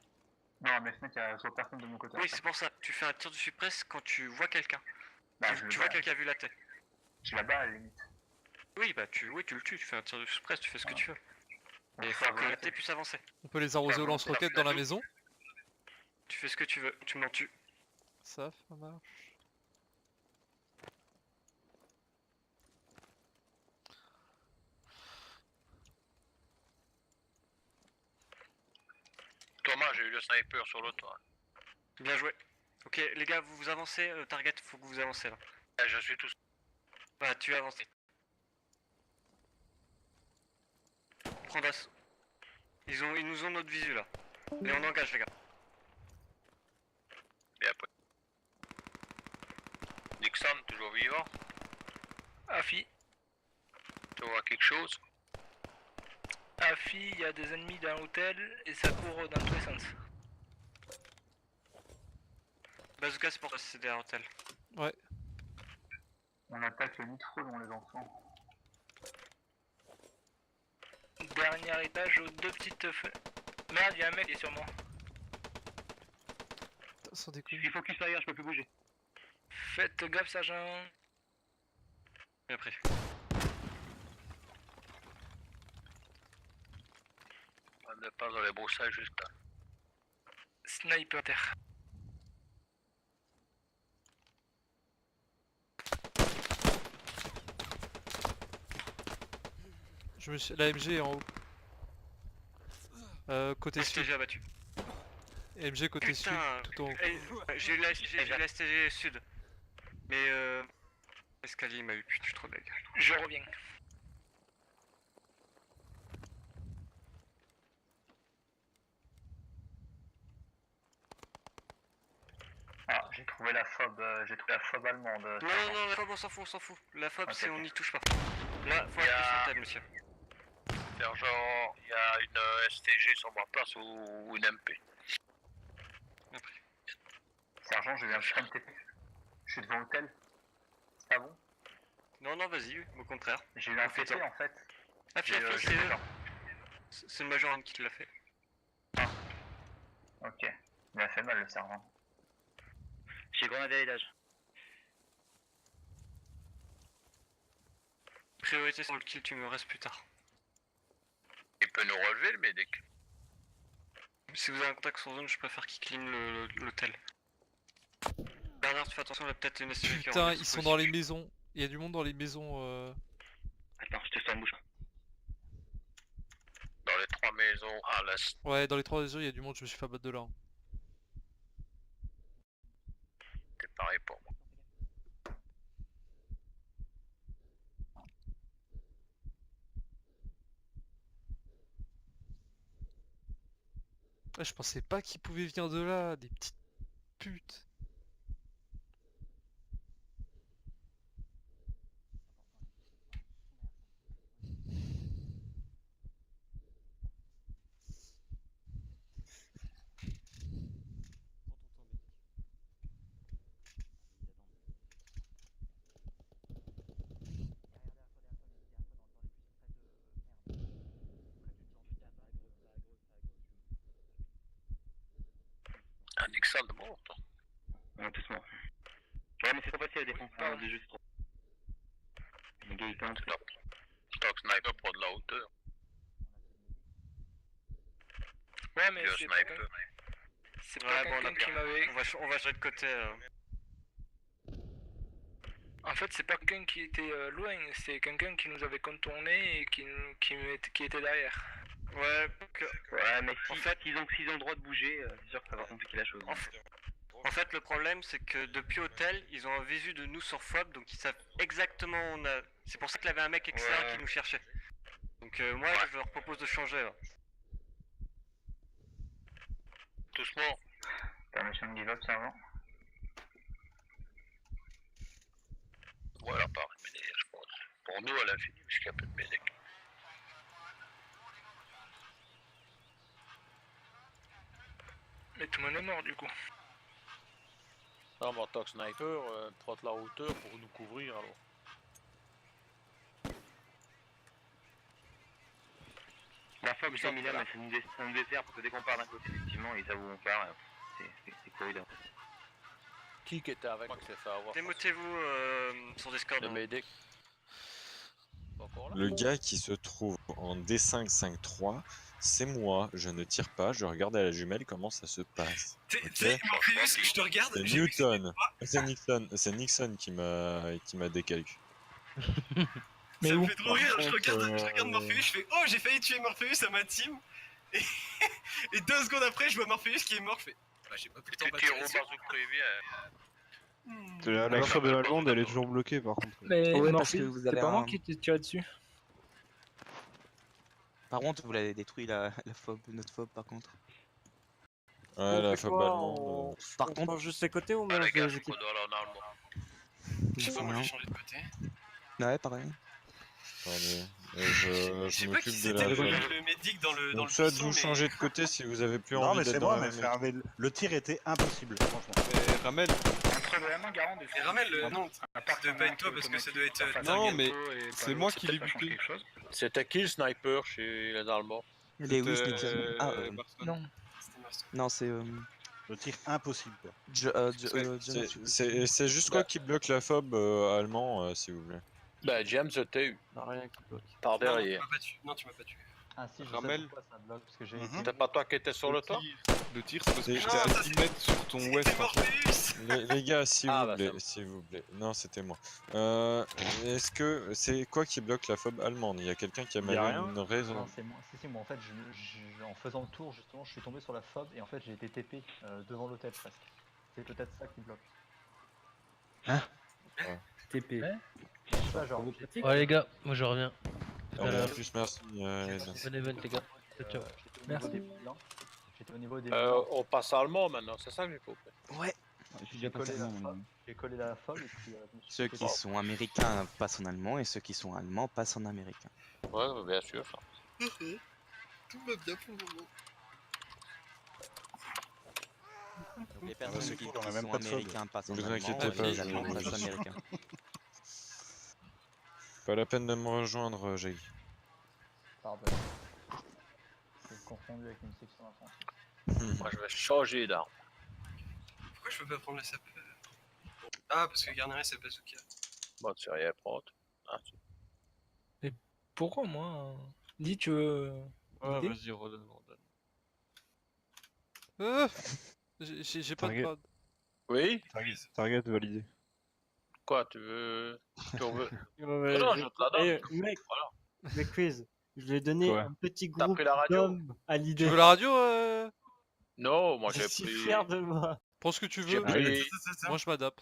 Non mais fenêtre, il y a soit personne de mon côté. Oui, c'est pour ça. Tu fais un tir de suppresse quand tu vois quelqu'un. Bah, Tu vois quelqu'un vu laté. Je la bats à la limite. Oui, bah tu le tues, tu fais un tir de suppresse, tu fais ce que tu veux. On Et il fait faut que un laté puisse avancer. On peut les arroser au lance-roquettes dans la maison. Tu fais ce que tu veux, tu m'en tues. Ça marche. Thomas, j'ai eu le sniper sur le toit. Bien joué. Ok, les gars, vous avancez, target, faut que vous avancez là. Je suis tout. Bah, tu avances. Prends d'assaut. Ils nous ont notre visu là. Et on engage les gars. Et après. Dixon, toujours vivant. Afi, Tu vois quelque chose? il y a des ennemis dans l'hôtel et ça court dans tous les sens. Bazooka, c'est pour toi si c'est derrière l'hôtel. Ouais. On attaque le nitro dans les enfants. Dernier étage aux deux petites fenêtres. Merde, il y a un mec qui est sur moi. Putain, sans déconner. Je suis focus arrière, je peux plus bouger. Faites gaffe, sergent. Bien pris. On ne pas dans les broussailles juste là. Sniper terre. La MG est en haut. Côté sud. STG abattu. MG côté sud, Putain, tout en haut. j'ai eu la STG sud. Mais l'escalier il m'a eu, putain, je suis trop deg. Je reviens. Ah, j'ai trouvé la fob allemande. Non, la fob on s'en fout. La fob Ok, c'est ok. on n'y touche pas. Là, faut appuyer sur la table, monsieur. Sergent, il y a une STG sur ma place ou une MP. Sergent, j'ai eu un putain de TP. Je suis devant l'hôtel. C'est pas bon? Non, vas-y, au contraire. J'ai eu un On fait TP ça. en fait. Affi, J'ai c'est fait eux. peur. C'est le Major qui l'a fait. Ok. Il a fait mal le sergent. J'ai grenade à l'étage. Priorité sur le kill, tu me restes plus tard. Il peut nous relever le médic. Si vous avez un contact sur zone, je préfère qu'il clean l'hôtel. Bernard, tu fais attention, il y a peut-être une STG qui Putain, rentre, ils c'est sont dans les possible. maisons. Il y a du monde dans les maisons. Attends, je te sens une bouche. Dans les 3 maisons à l'est. Ouais, dans les 3 maisons, il y a du monde, je me suis fait abattre de là. Hein. C'est pareil pour moi. Ah, je pensais pas qu'ils pouvaient venir de là, des petites putes. salle de mort, toi. On est tous morts. Ouais, mais c'est trop facile à défendre, c'est juste trop. Les gars, ils plantent. Stock sniper prend de la hauteur. Ouais, mais Bio c'est pas, sniper. c'est pas quelqu'un qui m'avait... On va jouer de côté. En fait, c'est pas quelqu'un qui était loin, c'est quelqu'un qui nous avait contourné et qui était derrière. Ouais, Ouais, mais en fait, s'ils ont le droit de bouger, c'est sûr que ça va compliquer la chose. En fait, le problème, c'est que depuis Hôtel, ils ont un visu de nous sur Fob, donc ils savent exactement où on a... C'est pour ça qu'il y avait un mec externe qui nous cherchait. Donc moi, je leur propose de changer. Là. Tous morts. Permission de give up, ça avant. Ouais, elle a pas rémédié, je pense. Pour nous, elle a fini, puisqu'il y a peu de médic. Mais tout le monde est mort du coup. Non, mais en tant que sniper, prends de la hauteur pour nous couvrir alors. La fois que j'ai mis là, mais ça nous dessert parce que dès qu'on part d'un côté, effectivement, ils savent où on part. C'est corridor. Qui était avec moi qui s'est fait avoir? Démotez-vous sur Discord. Le médic. Encore là? Le gars qui se trouve en D5-5-3, c'est moi, je ne tire pas, je regarde à la jumelle comment ça se passe. Tu Ok. sais, Morpheus, je te regarde. C'est j'ai vu que c'était Newton, c'est Nixon qui m'a décalqué. Ça me fait trop rire, je regarde Morpheus, je fais oh j'ai failli tuer Morpheus à ma team et, et 2 secondes après je vois Morpheus qui est mort, je fais bah j'ai pas pu le temps de tirer dessus. La fob allemande, elle est toujours bloquée par contre. Mais Ouais, Morpheus, parce que vous c'est avez pas moi un- qui t'ai tiré dessus. Par contre, vous l'avez détruit la fob, notre fob par contre. Ouais, la fait fob quoi, allemande. Par On contre, change juste les côtés ou on Ah, mélange les gars, les je équipes? crois dans l'allemand. Je sais pas, moi Non. j'ai changé de côté. ouais, pareil. Attendez, Je je sais pas qui m'occupe de c'était la fob. le médic dans le Donc soit buisson, vous mais- changez de côté si vous avez plus Non, envie mais d'être c'est dans moi, la mais même frère, mais le tir était impossible, franchement. Ramel, Entre vraiment garant des Et Ramel, non, ça devait pas être toi parce que ça doit être non, Target. mais c'est moi qui l'ai buté. C'était qui le sniper chez les Allemands? Lewis Nixon. Ah, Non. non, c'est. Le tir impossible, quoi. C'est juste quoi qui bloque la fob allemand, s'il vous plaît? Bah, James, je t'ai eu. Rien qui bloque. Par derrière. Non, tu m'as pas tué. Ah si, je Ramel. sais pourquoi ça bloque, parce que j'ai C'était pas toi qui étais sur le toit? Le tir, c'est parce que C'est- j'étais à 10 mètres sur ton C'était ouest. en fait. Morpheus. Les gars, s'il Ah, vous bah, plaît, c'est bon. s'il vous plaît. Non, c'était moi. Est-ce que c'est quoi qui bloque la fob allemande? Il y a quelqu'un qui a Y a mal rien. une raison. Non, c'est moi. Si, moi en fait, en faisant le tour, justement, je suis tombé sur la fob et en fait j'ai été TP devant l'hôtel presque. C'est peut-être ça qui bloque. TP. Je sais pas, genre, Ouais les gars, moi je reviens. Tout à En l'heure. plus, merci. Ed. Bon event les gars. Ciao, ciao. Merci. J'étais au niveau des On passe allemand maintenant, c'est ça que j'ai compris. Ouais. j'ai collé la fob et puis je me suis Ceux fait qui voir. sont américains passent en allemand et ceux qui sont allemands passent en américain. Ouais, bien sûr, ça. Tout va bien pour le moment. Les c'est personnes qui cool, on a même sont pas de fob. américains passent en Vous allemand inquiétez et pas, les je- allemands passent en américain. Pas la peine de me rejoindre, Jay. Pardon. J'ai confondu avec une section d'infanterie. Moi, je vais changer d'arme. Pourquoi je peux pas prendre le sapeur? Ah, parce que Garnerin c'est bazooka. Bon, tu sais rien prendre. Ah, Pourquoi moi Dis, tu veux. Ouais, l'idée vas-y, redonne. J'ai pas de Target. pad. Oui? Target validé. Quoi, tu veux... Tu en veux... Ouais, Non, je te la donne. Mec, Voilà. le quiz, je lui ai donné Ouais. un petit T'as groupe pris la radio? d'hommes à Tu l'idée. veux la radio Non, moi Je j'ai suis pris... fier de moi. Prends ce que tu J'ai veux. pris... Moi je m'adapte.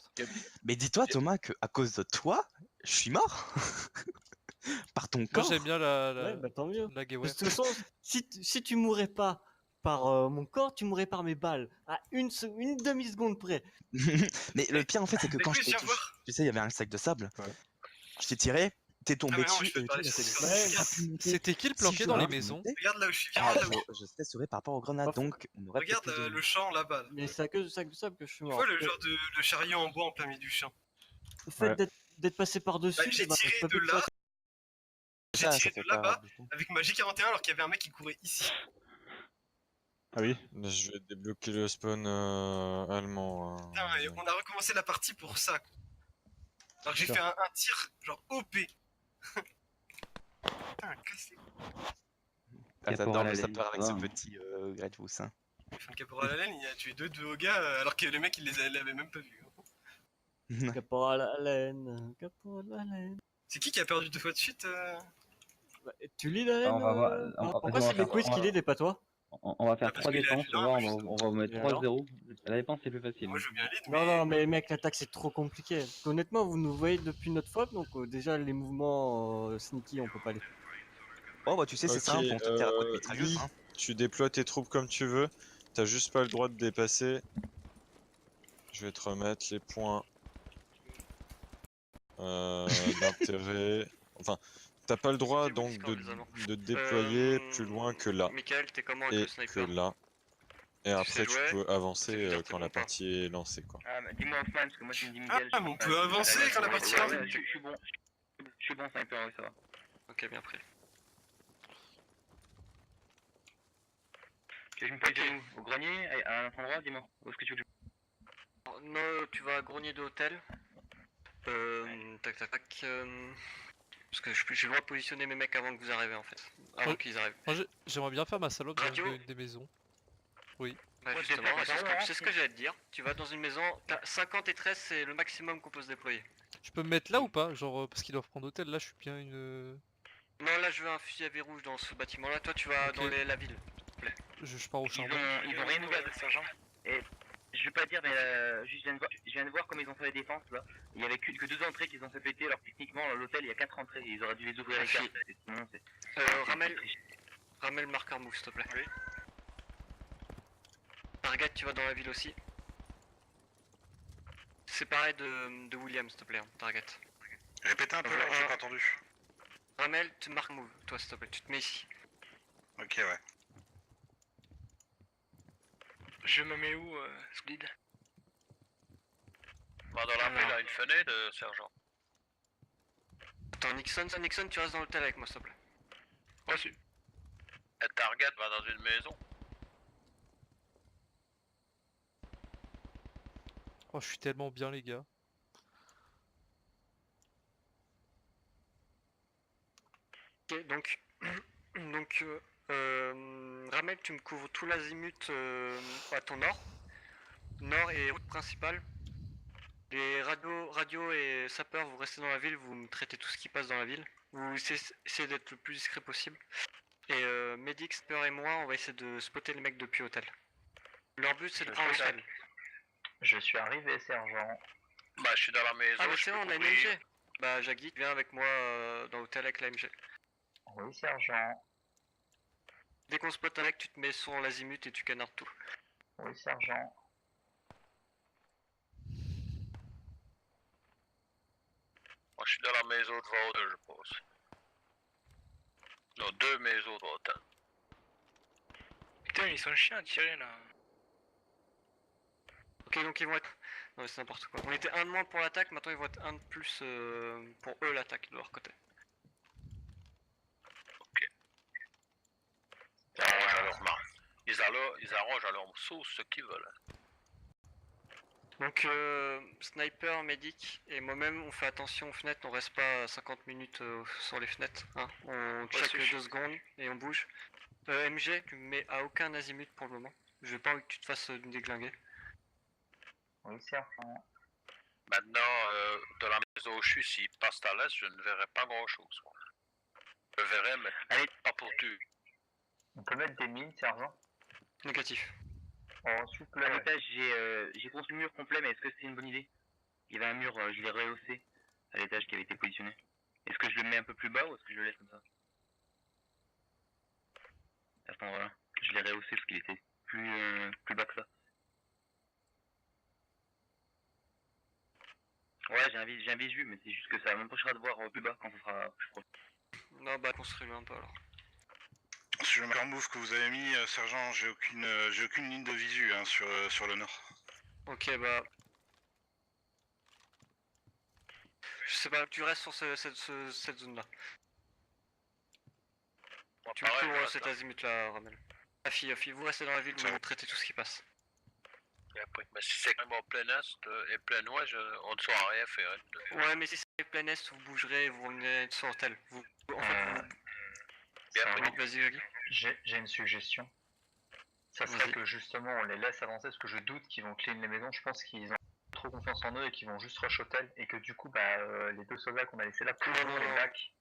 Mais dis-toi Thomas que à cause de toi, je suis mort. Par ton Moi corps. j'aime bien Ouais, bah tant mieux. la gay De toute façon, si tu mourrais pas par mon corps, tu mourrais par mes balles. À une demi-seconde près. Mais le pire en fait c'est que Mais quand oui, je t'ai viens touché, voir. tu sais il y avait un sac de sable. Je t'ai tiré, t'es tombé Ah, mais non, dessus je peux et pas tout, aller j'étais sur dessus. Discord. C'était qui le Si planqué je dans les l'avais maisons? monté, Regarde là où je suis, viens ah, là où. je stresserais par rapport aux grenades donc on aurait Regarde peut-être le champ là-bas. Là. Mais c'est à cause du sac de sable que je suis Tu mort. vois le genre de le chariot en bois en plein milieu du champ. Le fait Ouais. d'être passé par-dessus, Bah, j'ai bah, tiré ça de peut là, pas- j'ai ça, ça tiré fait de pas là-bas du tout. avec ma J41 alors qu'il y avait un mec qui courait ici. Ah oui. Là, je vais débloquer le spawn allemand. Putain, et on a recommencé la partie pour ça. Alors que j'ai Sûr. fait un tir genre OP. Putain, cassé. Ah, Caporal t'adores le Allen, sapeur avec ça ce va, hein. petit Gradius, hein. Le caporal Allen, il a tué deux hauts gars alors que le mec il les avait même pas vus. Caporal Allen, Caporal Allen. C'est qui a perdu 2 fois de suite Tu lis Allen On va voir. Pourquoi c'est les quiz qui lead et pas toi? On va faire parce 3 qu'il a défenses, du tu temps, vois, moi, on va vous mettre Et alors 3-0. La défense c'est plus facile. Moi je veux bien lead, Non, non, mais mec, l'attaque c'est trop compliqué. Parce qu'honnêtement, vous nous voyez depuis notre FOB, donc déjà les mouvements sneaky, on peut pas les faire. Oh bah tu sais, c'est Ok, simple, on te tire à coup de mitrailleuse, Lee, hein. tu déploies tes troupes comme tu veux. T'as juste pas le droit de dépasser. Je vais te remettre les points d'intérêt. Enfin, t'as pas le droit donc de te déployer plus loin que là. Michael, t'es comment avec Et le que sniper? là. Et après, tu jouer, peux avancer ça veut dire que quand t'es la bon pas. partie est lancée, quoi. Ah, bah, dis-moi Hoffman, parce que moi tu me dis Miguel. Ah, mais on peut avancer quand la partie est lancée. Ouais, je suis bon. Je suis bon sniper, oui, ça va. Ok, bien pris. Tu veux que je me paye où? Au grenier? À un autre endroit, dis-moi. Où est-ce que tu veux que je... Non, tu vas à grenier de hôtel. Tac tac tac. Parce que j'ai le droit de positionner mes mecs avant que vous arrivez en fait. Avant Ouais. qu'ils arrivent. Moi, j'aimerais bien faire ma salope dans Radio. une des maisons. Oui. Bah, Ouais, justement, déploie, c'est ce que j'allais te dire. Tu vas dans une maison, 50 et 13 c'est le maximum qu'on peut se déployer. Je peux me mettre là ou pas? Genre, parce qu'ils doivent prendre hôtel, là je suis bien une... Non, là je veux un fusil à rouge dans ce bâtiment là. Toi tu vas Ok. dans la ville, s'il te plaît. Je pars au charbon. Ils ont rien ouvert de sergent. Et je vais pas dire, mais juste je viens de voir comment ils ont fait les défenses là. Il y avait que 2 entrées qu'ils ont fait péter, alors techniquement l'hôtel il y a 4 entrées, ils auraient dû les ouvrir les 4. Sinon c'est. Ramène le marqueur move s'il te plaît. Oui. Target, tu vas dans la ville aussi. C'est pareil de William s'il te plaît, hein, Target. Répétez un peu là, j'ai pas entendu. Ramel, tu marques move, toi s'il te plaît, tu te mets ici. Ok, ouais. Je me mets où, Squid? Bah, dans la ville, à une fenêtre, sergent. Attends, Nixon, tu restes dans l'hôtel avec moi s'il te plaît. Reçu. Et Target va dans une maison. Oh, je suis tellement bien, les gars. Ok, donc, Ramel, tu me couvres tout l'azimut à ton nord. Nord et route principale. Les radios et sapeurs, vous restez dans la ville, vous me traitez tout ce qui passe dans la ville. Vous essayez d'être le plus discret possible. Et Medic, Spur et moi, on va essayer de spotter les mecs depuis hôtel. Leur but c'est de prendre hôtel. Je suis arrivé, sergent. Bah, je suis dans la maison. Ah, mais je c'est peux bon, on a une t'ouvrir. MG. Bah, Jaggy, viens avec moi dans l'hôtel avec la MG. Oui, sergent. Dès qu'on spot un mec, tu te mets sur l'azimut et tu canardes tout. Oui, sergent. Moi, je suis dans la maison devant hôtel, je pense. Non, 2 maisons devant hôtel. Putain, ils sont chiants à tirer là. Ok, donc ils vont être... Non mais c'est n'importe quoi. On était un de moins pour l'attaque, maintenant ils vont être un de plus pour eux l'attaque de leur côté. Ils arrangent à leur marque. Ils arrangent à leur sauce ce qu'ils veulent. Donc sniper, medic et moi-même on fait attention aux fenêtres, on reste pas 50 minutes sur les fenêtres. Hein. On check 2 secondes et on bouge. MG, tu me mets à aucun azimut pour le moment. Je vais pas envie que tu te fasses déglinguer. Oui, sergent. Maintenant, dans la maison où je suis, s'ils passent à l'est, je ne verrai pas grand chose. Je verrai, mais allez, pas pour tu. On peut mettre des mines, sergent? Négatif. Oh, s'il vous plaît. À l'étage, j'ai construit le mur complet, mais est-ce que c'est une bonne idée? Il y avait un mur, je l'ai rehaussé à l'étage qui avait été positionné. Est-ce que je le mets un peu plus bas ou est-ce que je le laisse comme ça? À cet endroit-là. Je l'ai rehaussé parce qu'il était plus bas que ça. Ouais, j'ai un visu, mais c'est juste que ça m'empêchera de voir plus bas quand ce sera plus proche. Non bah construis-le un peu alors. Sur le marqueur move que vous avez mis, sergent, j'ai aucune ligne de visu hein, sur le nord. Ok bah... Je sais pas, tu restes sur cette zone là. Bon, Tu me pareil, couvres voilà, cet ça. azimut là, Ramel. Afi, vous restez dans la ville, vous traitez tout ce qui passe. Et après, mais si c'est quand même en plein est et plein ouest, on ne saura rien faire. Hein. Ouais, mais si c'est plein est, vous bougerez, vous revenez sur l'hôtel. En fait, vas-y, Yogi. J'ai une suggestion. Ça serait que justement on les laisse avancer parce que je doute qu'ils vont clean les maisons. Je pense qu'ils ont trop confiance en eux et qu'ils vont juste rush hôtel et que du coup les 2 soldats qu'on a laissés là pourront les back.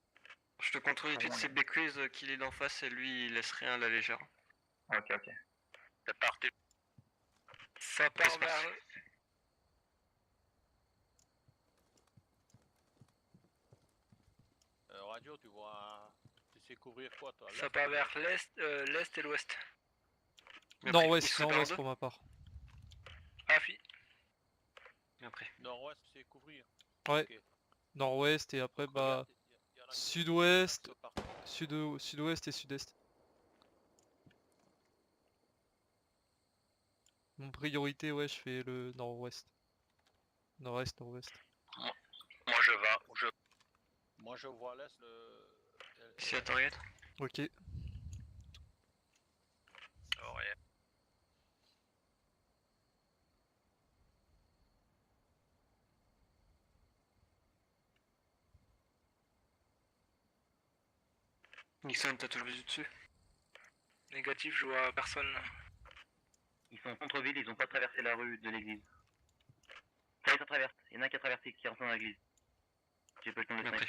Je te contrôle vite, c'est Becquiz qui est d'en face et lui il laisse rien à la légère. Ok. C'est parti. Ça part vers... Radio, tu vois... Tu sais couvrir quoi toi? Ça part vers l'est et l'ouest. Nord-ouest pour ma part. Afi. Après. Nord-ouest, tu sais couvrir. Ouais. Ok. Nord-ouest et après sud-ouest, sud-ouest et sud-est. Mon priorité, ouais, je fais le nord-ouest. Nord-est, nord-ouest. Moi je vois l'est Ici à Target. Ok. Oh, rien. Nixon, t'as tout le visu dessus? Négatif, je vois personne. Ils sont en centre-ville, ils ont pas traversé la rue de l'église. Ça traverse, il y en a un qui a traversé qui rentre dans l'église. J'ai pas le temps de le sniper.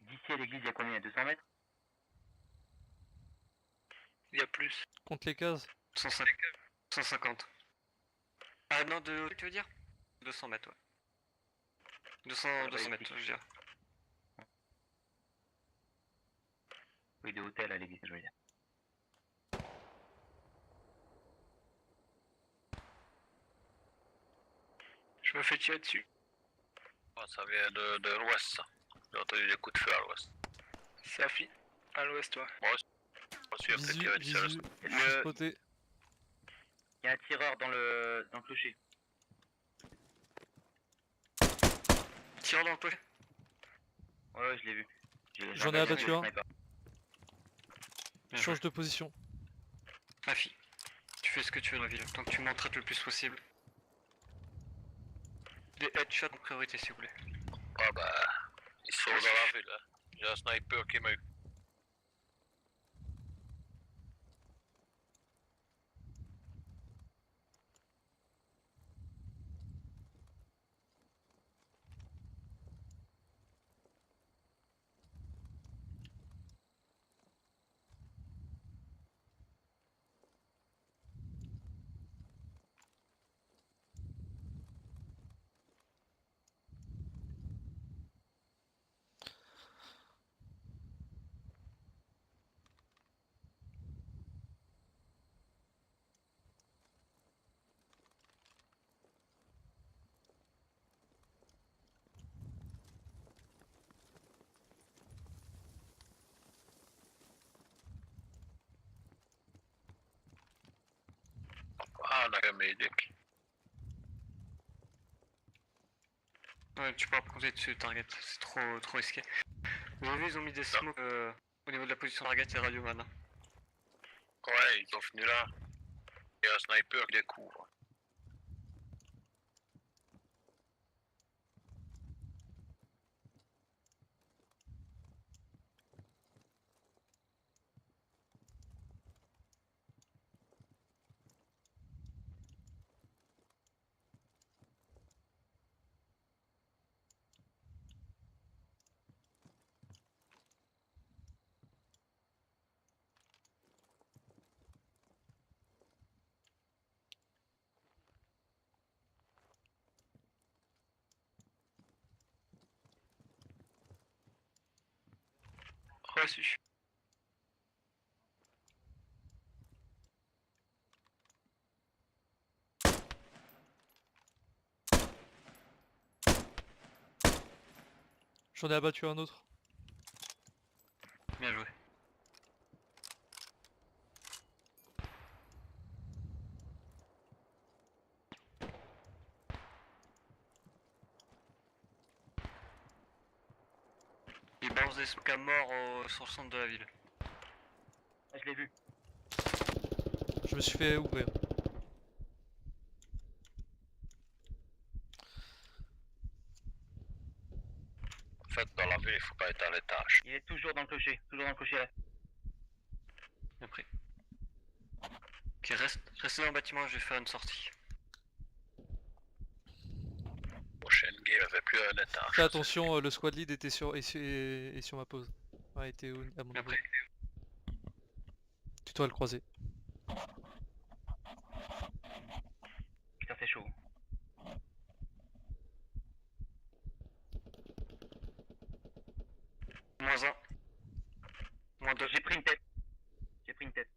D'ici à l'église, il y a combien? Il y a 200 mètres? Il y a plus. Compte les cases. 150. Ah non, tu veux dire 200 mètres, ouais. 200 mètres, je veux dire. Oui, de hôtel à l'église, je veux dire. Je me fais tirer dessus. Oh, ça vient de l'ouest, ça. J'ai entendu des coups de feu à l'ouest. C'est Afi. À l'ouest, toi. Moi aussi, peut-être qu'il y avait du sérieux. Spoté. Il y a un tireur dans le clocher. Tireur dans le clocher? Ouais, je l'ai vu. J'en ai abattu un. Change de position. Afi, tu fais ce que tu veux dans la ville, tant que tu m'en traites le plus possible. Des headshots en priorité, s'il vous plaît. Ah bah, ils sont dans la ville, hein. J'ai un sniper qui m'a eu. Ah, on a un médic. Ouais, tu peux pas compter dessus, Target, c'est trop risqué. Vous avez vu, ils ont mis des smokes au niveau de la position Target et Radio Man. Ouais, ils ont fini là. Il y a un sniper qui les couvre. Reçu. J'en ai abattu un autre. Bien joué. Il balance des smokes à mort sur le centre de la ville. Ah, je l'ai vu. Je me suis fait ouvrir. En fait, dans la ville, il faut pas être à l'étage. Il est toujours dans le clocher. Toujours dans le clocher là. Après. Ok, restez dans le bâtiment, je vais faire une sortie. Prochaine game avec plus un étage. Fais attention, le squad lead était sur ma pause. Ouais, était à mon niveau. Tu dois le croiser. Putain, c'est chaud. Moins 1. Moins 2. J'ai pris une tête. J'ai pris une tête.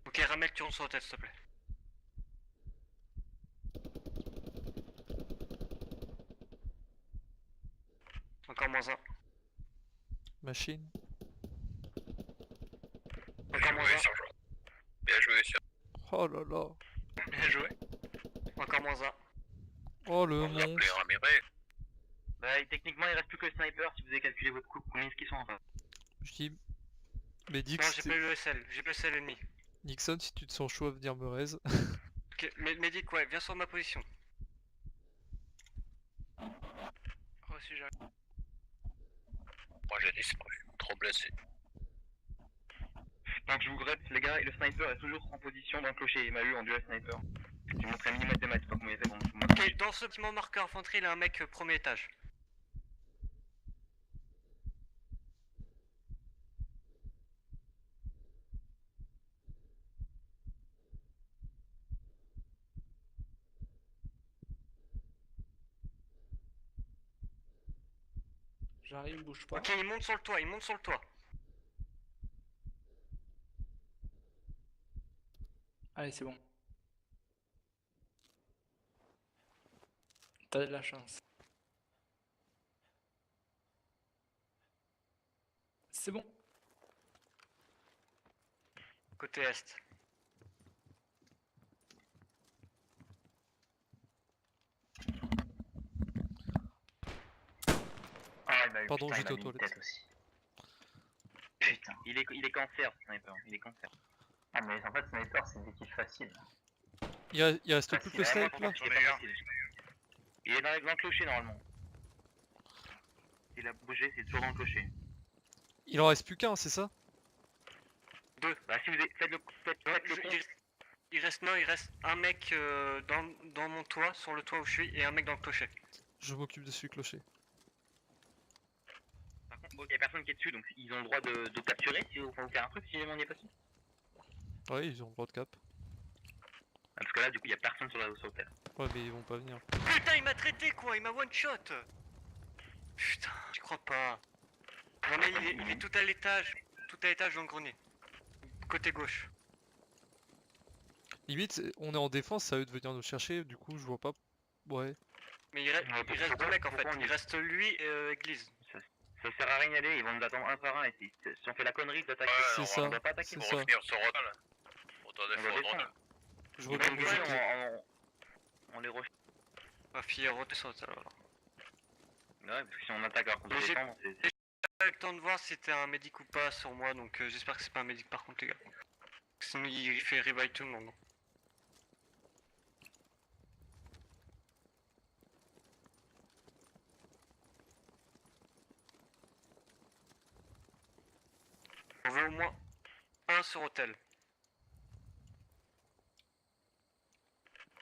Ok, Ramel, tu rentres sur la tête, s'il te plaît. Encore moins 1. Machine. Encore moins 1. Bien joué, sur. Oh là là. Bien joué. Encore moins 1. Oh le On va appeler monstre. Ramirez. Bah, techniquement, il reste plus que le sniper si vous avez calculé votre coup. Combien est-ce qu'ils sont enfin. Je dis. Mais Non, j'ai pas eu le SL. J'ai pas le SL ennemi. Nixon, si tu te sens chaud à venir me raise. Ok, Medic, ouais, viens sur ma position. Reçu, j'arrive. Moi j'ai disparu, trop blessé. Tant que je vous grette, les gars, et le sniper est toujours en position dans le clocher. Il m'a eu en duel sniper. J'ai montré un millimètre de match, pas comment il était bon. Ok, dans ce bâtiment marqueur infanterie, il y a un mec premier étage. J'arrive, bouge pas. Ok, il monte sur le toit, il monte sur le toit. Allez, c'est bon. T'as de la chance. C'est bon. Côté est. Ah, il m'a eu. Pardon, putain, il j'étais m'a aux mis une toilettes. tête aussi. Putain, il est cancer, ce sniper. Il est cancer. Ah, mais en fait, sniper, c'est des kills faciles. Il reste plus que le Facile, snipe là. il est pas facile. Il est dans le clocher normalement. Il a bougé, c'est toujours dans le clocher. Il en reste plus qu'un, c'est ça? 2. Bah, si vous faites le compte. Il reste un mec dans mon toit, sur le toit où je suis, et un mec dans le clocher. Je m'occupe de celui clocher. Par contre, il y a personne qui est dessus, donc ils ont le droit de capturer si vous faire un truc si jamais on n'y est pas dessus. Ouais, ils ont le droit de cap. Ah, parce que là, du coup, il y a personne sur l'hôtel. Ouais, mais ils vont pas venir. Putain, il m'a traité quoi, il m'a one shot. Putain, je crois pas. Non mais il est tout à l'étage dans le grenier. Côté gauche. Limite, on est en défense, c'est à eux de venir nous chercher, du coup je vois pas. Ouais. Mais il reste deux mecs en fait, il reste lui et Église. Ça sert à rien d'y aller, ils vont nous attendre un par un et si on fait la connerie d'attaquer, C'est ça, on doit pas attaquer. c'est Pour ça. revenir sur Rotal. Autant On doit d'efforts drone. descendre. Je Même retourne les les gens, équipes. on les rush. Ma fille roter sur le alors. Ouais, parce que si on attaque alors qu'on doit Mais j'ai- défendre, c'est... J'ai pas eu le temps de voir si c'était un médic ou pas sur moi, donc j'espère que c'est pas un médic par contre les gars. Sinon il fait revive tout le monde. On veut au moins un sur hôtel.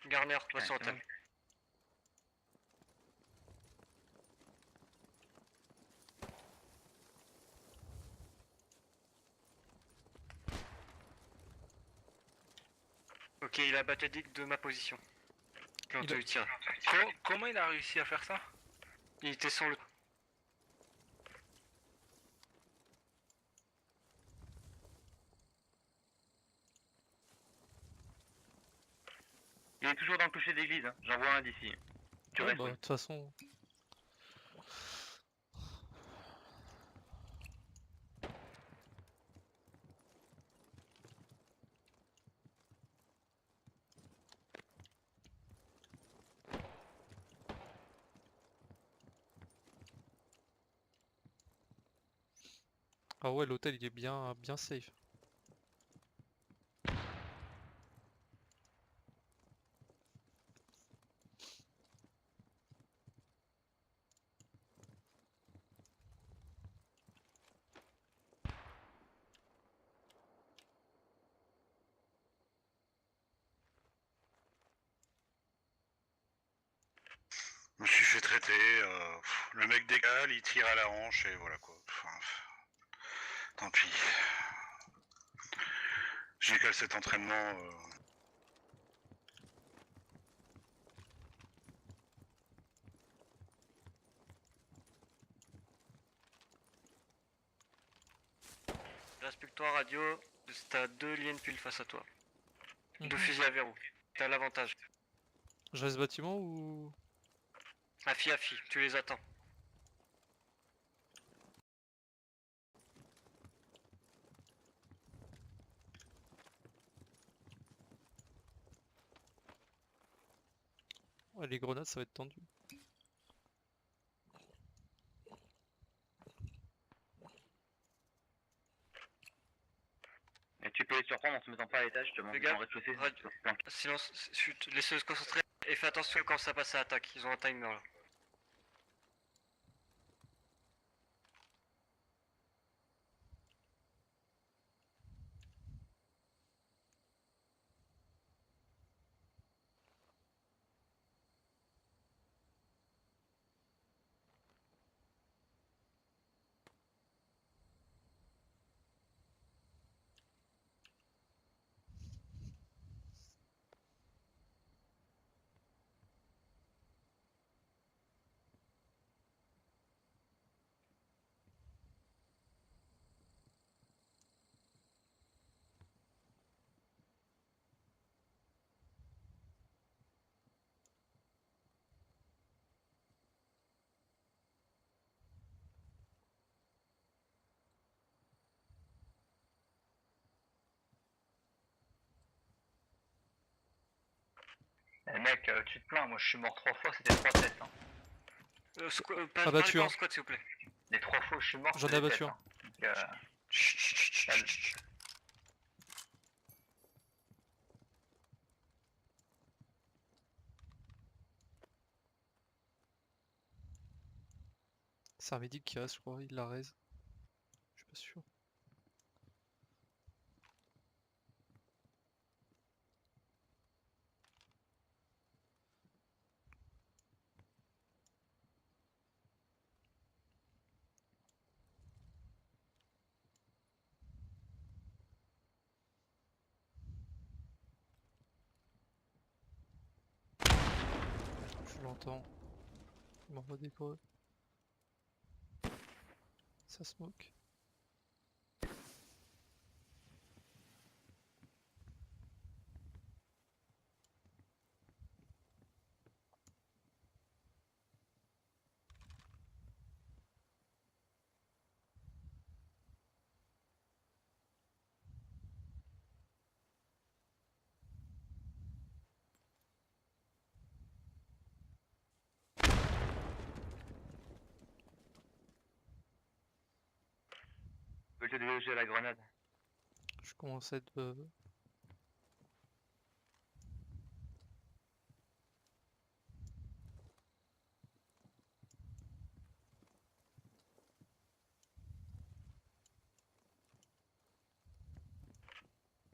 Garner, va sur hôtel. Ok, il a battu Dick de ma position. J'ai entendu tirer. Comment il a réussi à faire ça? Il était sur le... Il est toujours dans le clocher d'église, hein. J'en vois un d'ici. Tu Ouais, restes, bah, de oui. toute façon. Ah ouais, l'hôtel il est bien safe. Je me suis fait traiter, le mec décale, il tire à la hanche et voilà quoi. Enfin, tant pis. J'ai calé cet entraînement. Respecte-toi radio, t'as 2 lignes pile face à toi. Mhm. 2 fusils à verrou. T'as l'avantage. Je reste bâtiment ou. Affi, tu les attends. Ouais, les grenades ça va être tendu. Et tu peux les surprendre en se mettant pas à l'étage, je te Les gars, en rez-de-chaussée. silence, chut, laissez-le se concentrer et fais attention quand ça passe à l'attaque, ils ont un timer là. Eh mec, tu te plains, moi je suis mort 3 fois, c'était 3 têtes. Hein. Abattu, pas en hein. squad s'il vous plaît. Les 3 fois où je suis mort, J'en ai c'était des abattu têtes, un. hein. Donc, C'est un médic qui reste, je crois, il la raise. Je suis pas sûr. Je l'entends. Il m'envoie des creux. Ça smoke. Je peux te déloger à la grenade. Je commence à être.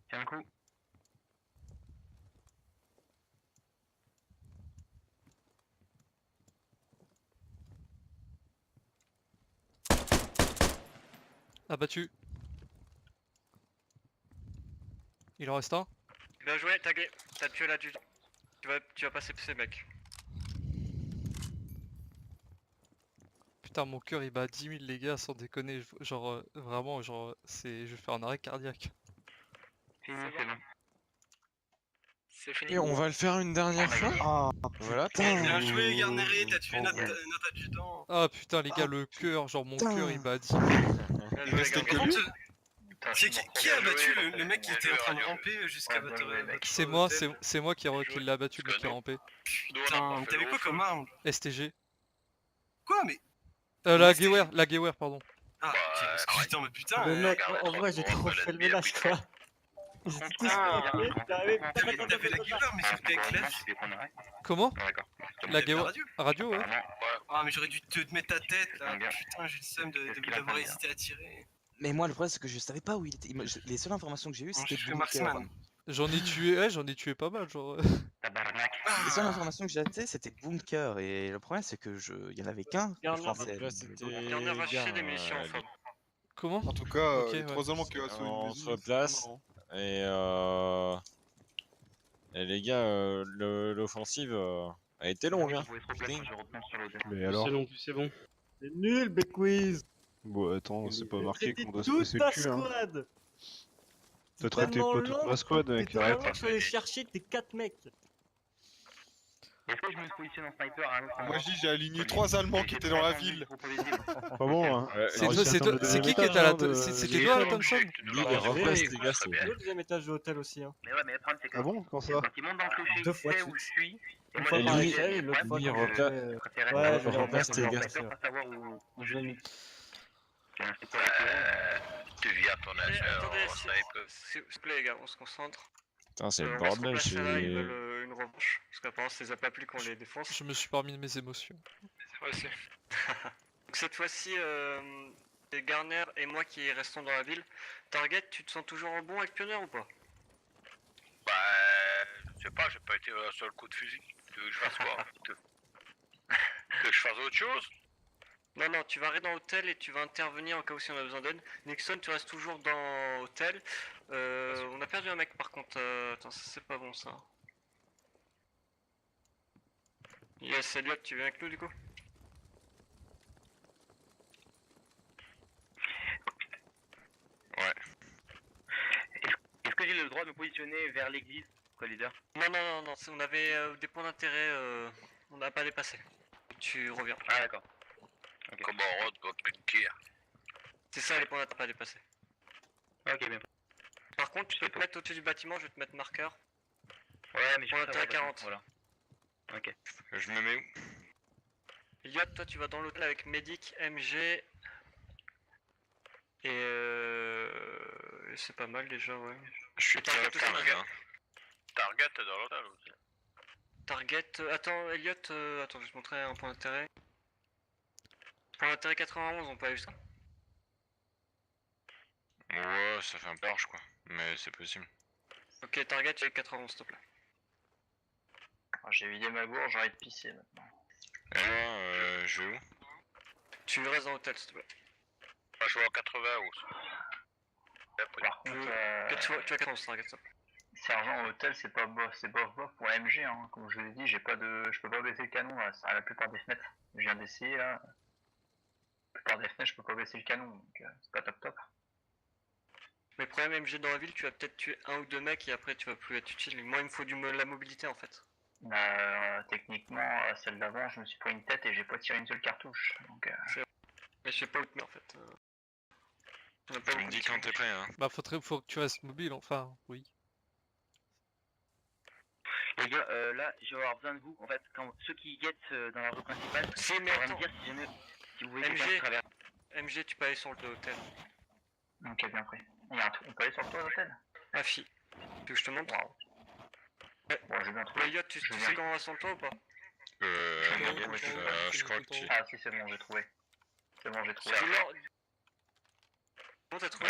Tiens un coup. Abattu. Il en reste un. Bien joué, tagué, t'as tué l'adjudant. Tu vas passer ces mecs. Putain, mon cœur il bat à 10 000 les gars, sans déconner. Genre, vraiment, genre, je vais faire un arrêt cardiaque. Fini, c'est bon. C'est fini. Et on va le faire une dernière fois. Voilà. Bien joué, Garneret, t'as tué notre adjudant. Ah putain, les gars, le cœur, genre mon cœur il bat. Il restait que Par lui. contre, qui a battu le mec qui était en train de ramper jusqu'à votre C'est moi, c'est moi qui l'a battu, le mec qui a rampé. Putain, t'avais quoi comme arme? STG. Quoi, mais. La Gewehr, pardon. Ah, putain, mais putain. Le mec, en vrai, j'ai trop fait le ménage, quoi. Ils étaient tous bloqués, t'arrives. T'avais la gueule, mais sur tes clefs. Comment? La Gewehr. Radio, ouais. Ah, mais j'aurais dû te mettre ta tête là. Putain, j'ai le seum d'avoir hésité à tirer. Mais moi, le problème, c'est que je savais pas où il était. Les seules informations que j'ai eues, c'était je fais bunker. marksman. J'en ai tué pas mal, genre. Les seules informations que j'avais, c'était bunker. Et le problème, c'est que il y en avait qu'un. Je pensais. Garner va chercher des munitions en fait. Comment? En tout cas, Ok, les ouais. 3 Allemands qui ont assaut On une se maison. replace. Et les gars, l'offensive a été longue. Hein. Mais alors C'est bon. C'est nul, Bequiz. Bon, attends, c'est pas marqué C'était qu'on doit se toute passer ta le cul, hein. squad. T'as traité pas toute ma squad, mec, T'es arrête. vraiment, je suis allé chercher tes 4 mecs. Est-ce que je me positionne en sniper à un autre Moi endroit? je dis j'ai aligné 3 Allemands qui étaient dans la ville. Pas bon, hein. C'est qui qui était à la. C'était toi, Thompson? Replace les gars, c'est Le deuxième étage de l'hôtel aussi. Hein. Mais ouais, mais le problème c'est que. Ah bon, quand ça? Quand il monte dans le clocher, Deux il fois sait de où je suite. suis. Et Une moi, fois je par vais échelle et l'autre fois lui, quand replace. je préfère Ouais, être je replace replace les gars. pour savoir où je l'ai mis. Tu viens ton âge. Attendez, s'il vous plaît les gars, on se concentre. Putain, c'est le On va se bordel replacer là, ils chez. veulent une revanche. Parce qu'apparemment ça les a pas plu qu'on les défonce. Je me suis pas remis de mes émotions. Ouais, c'est. Donc cette fois-ci, c'est Garner et moi qui restons dans la ville. Target, tu te sens toujours en bon avec Pionnier ou pas? Bah, je sais pas, j'ai pas été un seul coup de fusil. Tu veux que je fasse quoi? Tu veux que je fasse autre chose? Non, non, tu vas arriver dans l'hôtel et tu vas intervenir en cas où si on a besoin d'aide. Nixon, tu restes toujours dans l'hôtel. On a perdu un mec par contre. Attends, ça c'est pas bon ça. Yes, Elliot, tu viens avec nous du coup? Ouais. Est-ce que j'ai le droit de me positionner vers l'église, quoi, leader? Non, non, non, non, on avait des points d'intérêt, on n'a pas dépassé. Tu reviens. Ah, d'accord. Comment on rentre dans le bunker? C'est ça les points d'intérêt pas dépassés. Ok, bien. Par contre, tu peux te mettre au-dessus du bâtiment, je vais te mettre marqueur. Ouais, mais je Point peux d'intérêt savoir, 40. voilà. Ok. Je me mets où? Elliot, toi tu vas dans l'hôtel avec Medic, MG. Et c'est pas mal déjà, ouais. Je suis Target très aussi, mal, hein. Target est dans l'hôtel aussi. Target, attends Elliot, attends je vais te montrer un point d'intérêt. Point d'intérêt 91, on peut aller jusqu'à. Ouais, ça fait un peu large quoi, mais c'est possible. Ok, Target, tu es 91 s'il te plaît. J'ai vidé ma gourde, j'ai envie de pisser maintenant. Et moi, je vais où? Tu restes dans l'hôtel s'il te plaît. Moi je vais en 91. Par contre, Tu as 91 Target s'il te plaît. sergent hôtel, c'est pas bof, c'est bof pour MG, hein. Comme je vous l'ai dit, je peux pas baisser le canon là, à la plupart des fenêtres. Je viens d'essayer là. La plupart des fenêtres, je peux pas baisser le canon, donc c'est pas top. Mais problème MG dans la ville, tu vas peut-être tuer un ou deux mecs et après tu vas plus être utile. Moi il me faut la mobilité en fait. Techniquement, celle d'avant, je me suis pris une tête et j'ai pas tiré une seule cartouche. Donc, Mais je sais pas où te mettre en fait. On a pas Tu me beaucoup dis de quand temps. t'es prêt hein. Bah faut que tu restes mobile, enfin, oui. Les gars, là, je vais avoir besoin de vous. En fait, quand ceux qui guettent dans la rue principale, Si, mais on va me attends. dire si jamais. Si vous voyez MG. quelqu'un qui traverse. MG, tu peux aller sur l'hôtel. ok, bien pris. Il y a un truc, on peut aller sur le toit de l'hôtel? Ah, fi. Tu veux que je te montre? Ouais. Bon, j'ai bien trouvé. Elliot, tu sais comment on va sur le toit ou pas? Je crois que tu... Ah si, c'est bon, j'ai trouvé. C'est bon, j'ai trouvé. Comment t'as trouvé?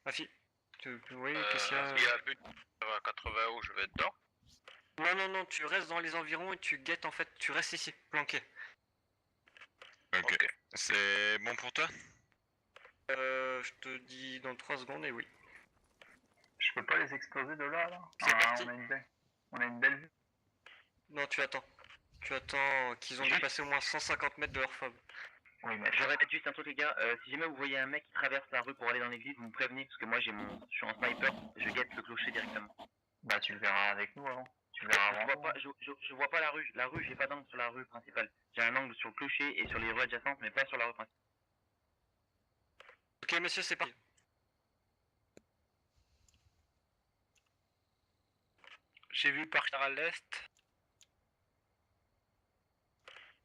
Ah, fi. Oui, qu'est-ce qu'il y a? Il y a un but à 91, je vais être dedans. Non, non, non, tu restes dans les environs et tu guettes en fait. Tu restes ici, planqué. Ok. C'est bon pour toi? Je te dis dans 3 secondes et oui. Je peux pas les exploser de là, là? C'est parti. On a une belle vue. Non, tu attends. Tu attends qu'ils ont dépassé au moins 150 mètres de leur fob. Oui, mais Je répète juste un truc, les gars. Si jamais vous voyez un mec qui traverse la rue pour aller dans l'église, vous me prévenez parce que moi je suis en sniper, je guette le clocher directement. Bah tu le verras avec nous avant. Tu le verras Je avant. vois pas, je vois pas la rue. La rue, j'ai pas d'angle sur la rue principale. J'ai un angle sur le clocher et sur les rues adjacentes, mais pas sur la rue principale. Ok, monsieur, c'est parti. J'ai vu partir à l'est.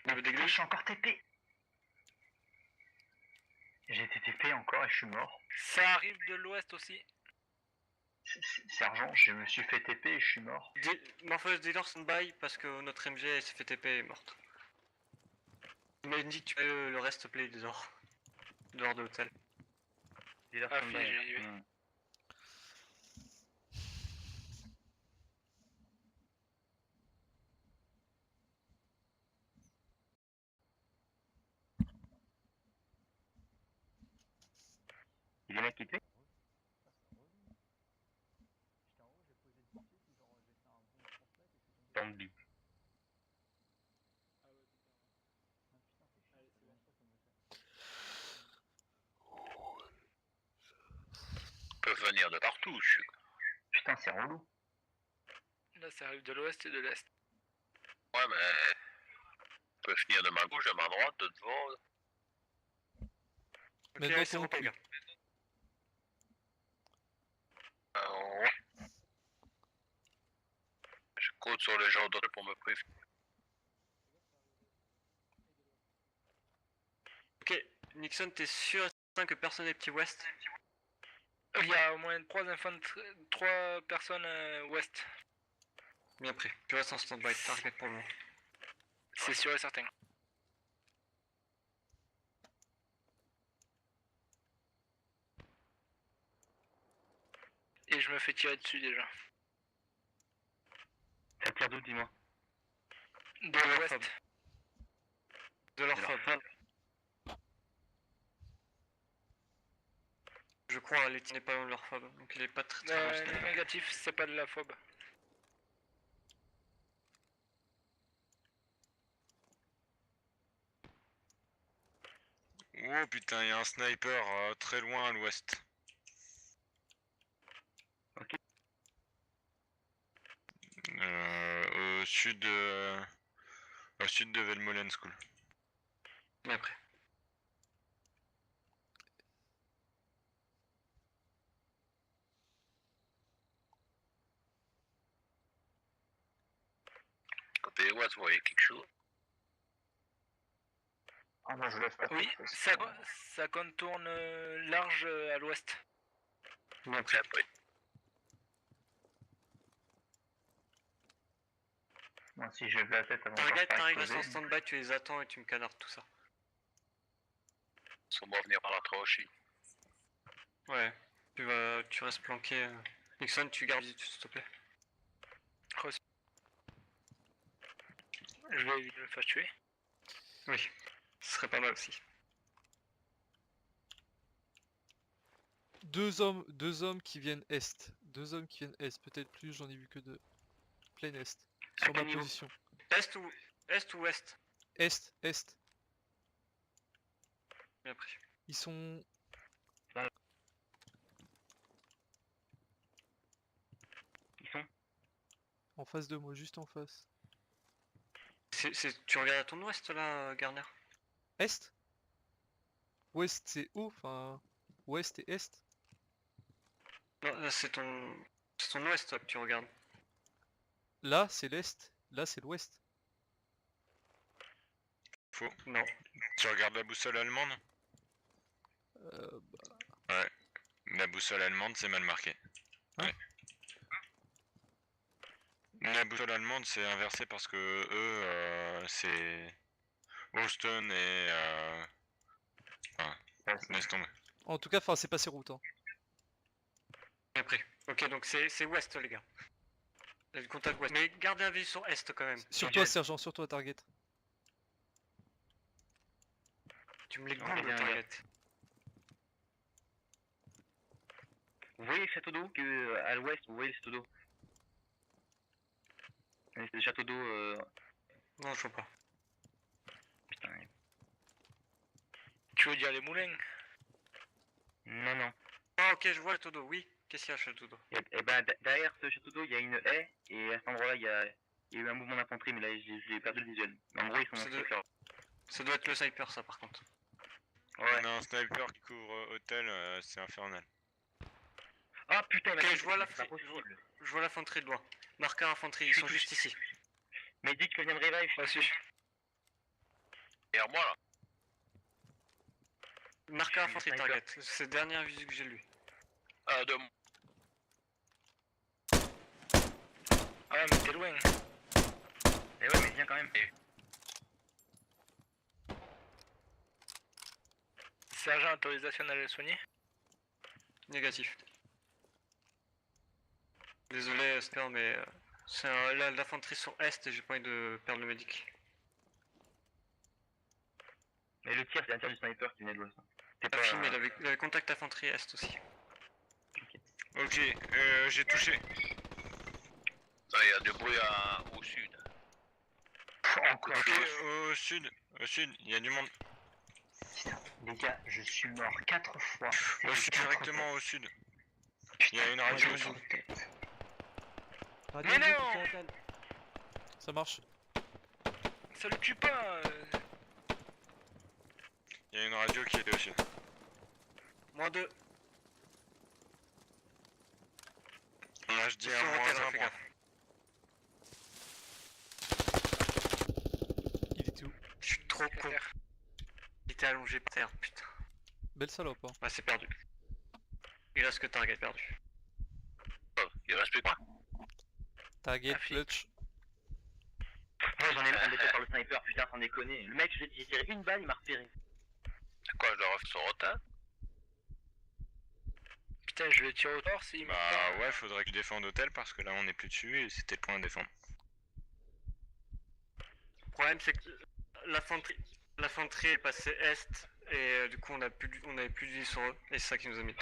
Mais putain, je suis encore TP. J'ai été TP encore et je suis mort. Ça arrive de l'ouest aussi. Sergent, je me suis fait TP et je suis mort. Morpheus dealer stand-by parce que notre MG s'est fait TP et est morte. Il m'a dit que tu peux le reste play dehors. Dehors de l'hôtel. Ah, j'ai vu. Il est mec qui te fait. Tandy. Ils peuvent venir de partout, je suis. Putain, c'est relou. Là, ça arrive de l'ouest et de l'est. Ouais, mais. Ils peuvent venir de ma gauche, de ma droite, de devant. Ok, Maintenant, allez, c'est ton bon, les gars. Ouais. Je compte sur les gens d'autres pour me prévenir. Ok, Nixon, t'es sûr et certain que personne n'est petit ouest? Il y a au moins 3 personnes ouest. Bien pris. Tu restes en stand-by, target pour le moment. C'est sûr et certain. Et je me fais tirer dessus déjà. Ça tire d'où, dis-moi? De l'ouest. De leur fob. Je crois, Letty n'est pas dans leur fob, donc il est pas très très Négatif, c'est pas de la phobe. Oh putain, il y a un sniper très loin à l'ouest. Ok. Au sud de Velmolen School. Bien pris. Côté ouest, vous voyez quelque chose? Ah non, je laisse pas. Oui, ça contourne large à l'ouest. Bien pris. Moi, si j'ai vu la tête avant Target, de faire t'arrives, exploser. reste en stand-by, tu les attends et tu me canardes tout ça. Ils vont venir par la tranchée. Ouais, tu restes planqué. Nixon, tu gardes vite, s'il te plaît. Je vais le faire tuer. Oui, ce serait pas mal aussi. Deux hommes qui viennent est. Deux hommes qui viennent est. Peut-être plus, j'en ai vu que deux. Plein est. Sur ma position. Est ou ouest? Est, est. Bien pris. Ils sont... Ils sont en face de moi, juste en face. Tu regardes à ton ouest là, Garner? Est? Ouest c'est haut, enfin... Ouest et est. Non, là c'est ton ouest là, que tu regardes. Là c'est l'est, là c'est l'ouest. Faux. Non. Tu regardes la boussole allemande? Ouais. La boussole allemande, c'est mal marqué. Ouais. La boussole allemande, c'est inversé parce que eux, c'est Houston et... Enfin, laisse tomber. En tout cas, enfin c'est pas ces routes. Hein. Bien pris. Ok, donc c'est ouest les gars. Le contact ouest. Mais gardez un vue sur est quand même. Sur toi, sergent, sur toi, target. Tu me les goules le target. Vous voyez le château d'eau à l'ouest, vous voyez le château d'eau? C'est le château d'eau. Non, je vois pas. Putain. Tu veux dire les moulins? Non, non. Ah, ok, je vois le château d'eau, oui. Qu'est-ce qu'il y a, château d'eau? Et ben derrière ce château d'eau, il y a une haie, et à cet endroit-là, il y a eu un mouvement d'infanterie, mais là, j'ai perdu le visuel. Mais en gros, ils sont Ça en doit- secteur. Ça doit être le sniper, ça, par contre. On a un sniper qui couvre hôtel, c'est infernal. Ah putain, Ok, mais je vois c'est pas l'infanterie. possible. Je vois l'infanterie de loin. Marqueur infanterie, ils sont juste ici. Mais dis que je viens de revive. Vas-y. Derrière moi là. Marqueur Je suis infanterie sniper. target. C'est la dernière visu que j'ai lu. De Ah ouais, mais t'es loin. Eh ouais, mais viens quand même. Sergent, autorisation d'aller le soigner? Négatif. Désolé, Sper, mais c'est l'infanterie sur Est et j'ai pas envie de perdre le médic. Mais le tir, c'est un tir du sniper qui venait de l'ouest. C'est La pas... fille, il avait contact infanterie Est aussi. Ok, j'ai touché. Ça, il y a du bruit au sud. Encore. Ok, au sud, il y a du monde. Les gars, je suis mort 4 fois. Au sud, directement au sud. Il y a une radio aussi. Mais non! Ça marche. Ça le tue pas. Il y a une radio qui est au sud. -2. Là, je dis Sur un l'hôtel, moins un fais point. gaffe. Il est où? Je suis trop con. Il était allongé par terre, putain. Belle salope, hein. Ouais, c'est perdu. Il reste que target perdu. Il reste plus que moi. Target, clutch. Ouais, j'en ai marre d'être par le sniper, putain, sans déconner. Le mec, j'ai tiré une balle, il m'a repéré. Quoi, je dois refaire son retard? Putain, je vais tirer au torse s'il Bah ouais, faudrait que je défende hôtel parce que là on est plus dessus et c'était le point à défendre. Le problème, c'est que l'infanterie est passée Est et du coup, on avait plus d'idées sur eux et c'est ça qui nous a mis.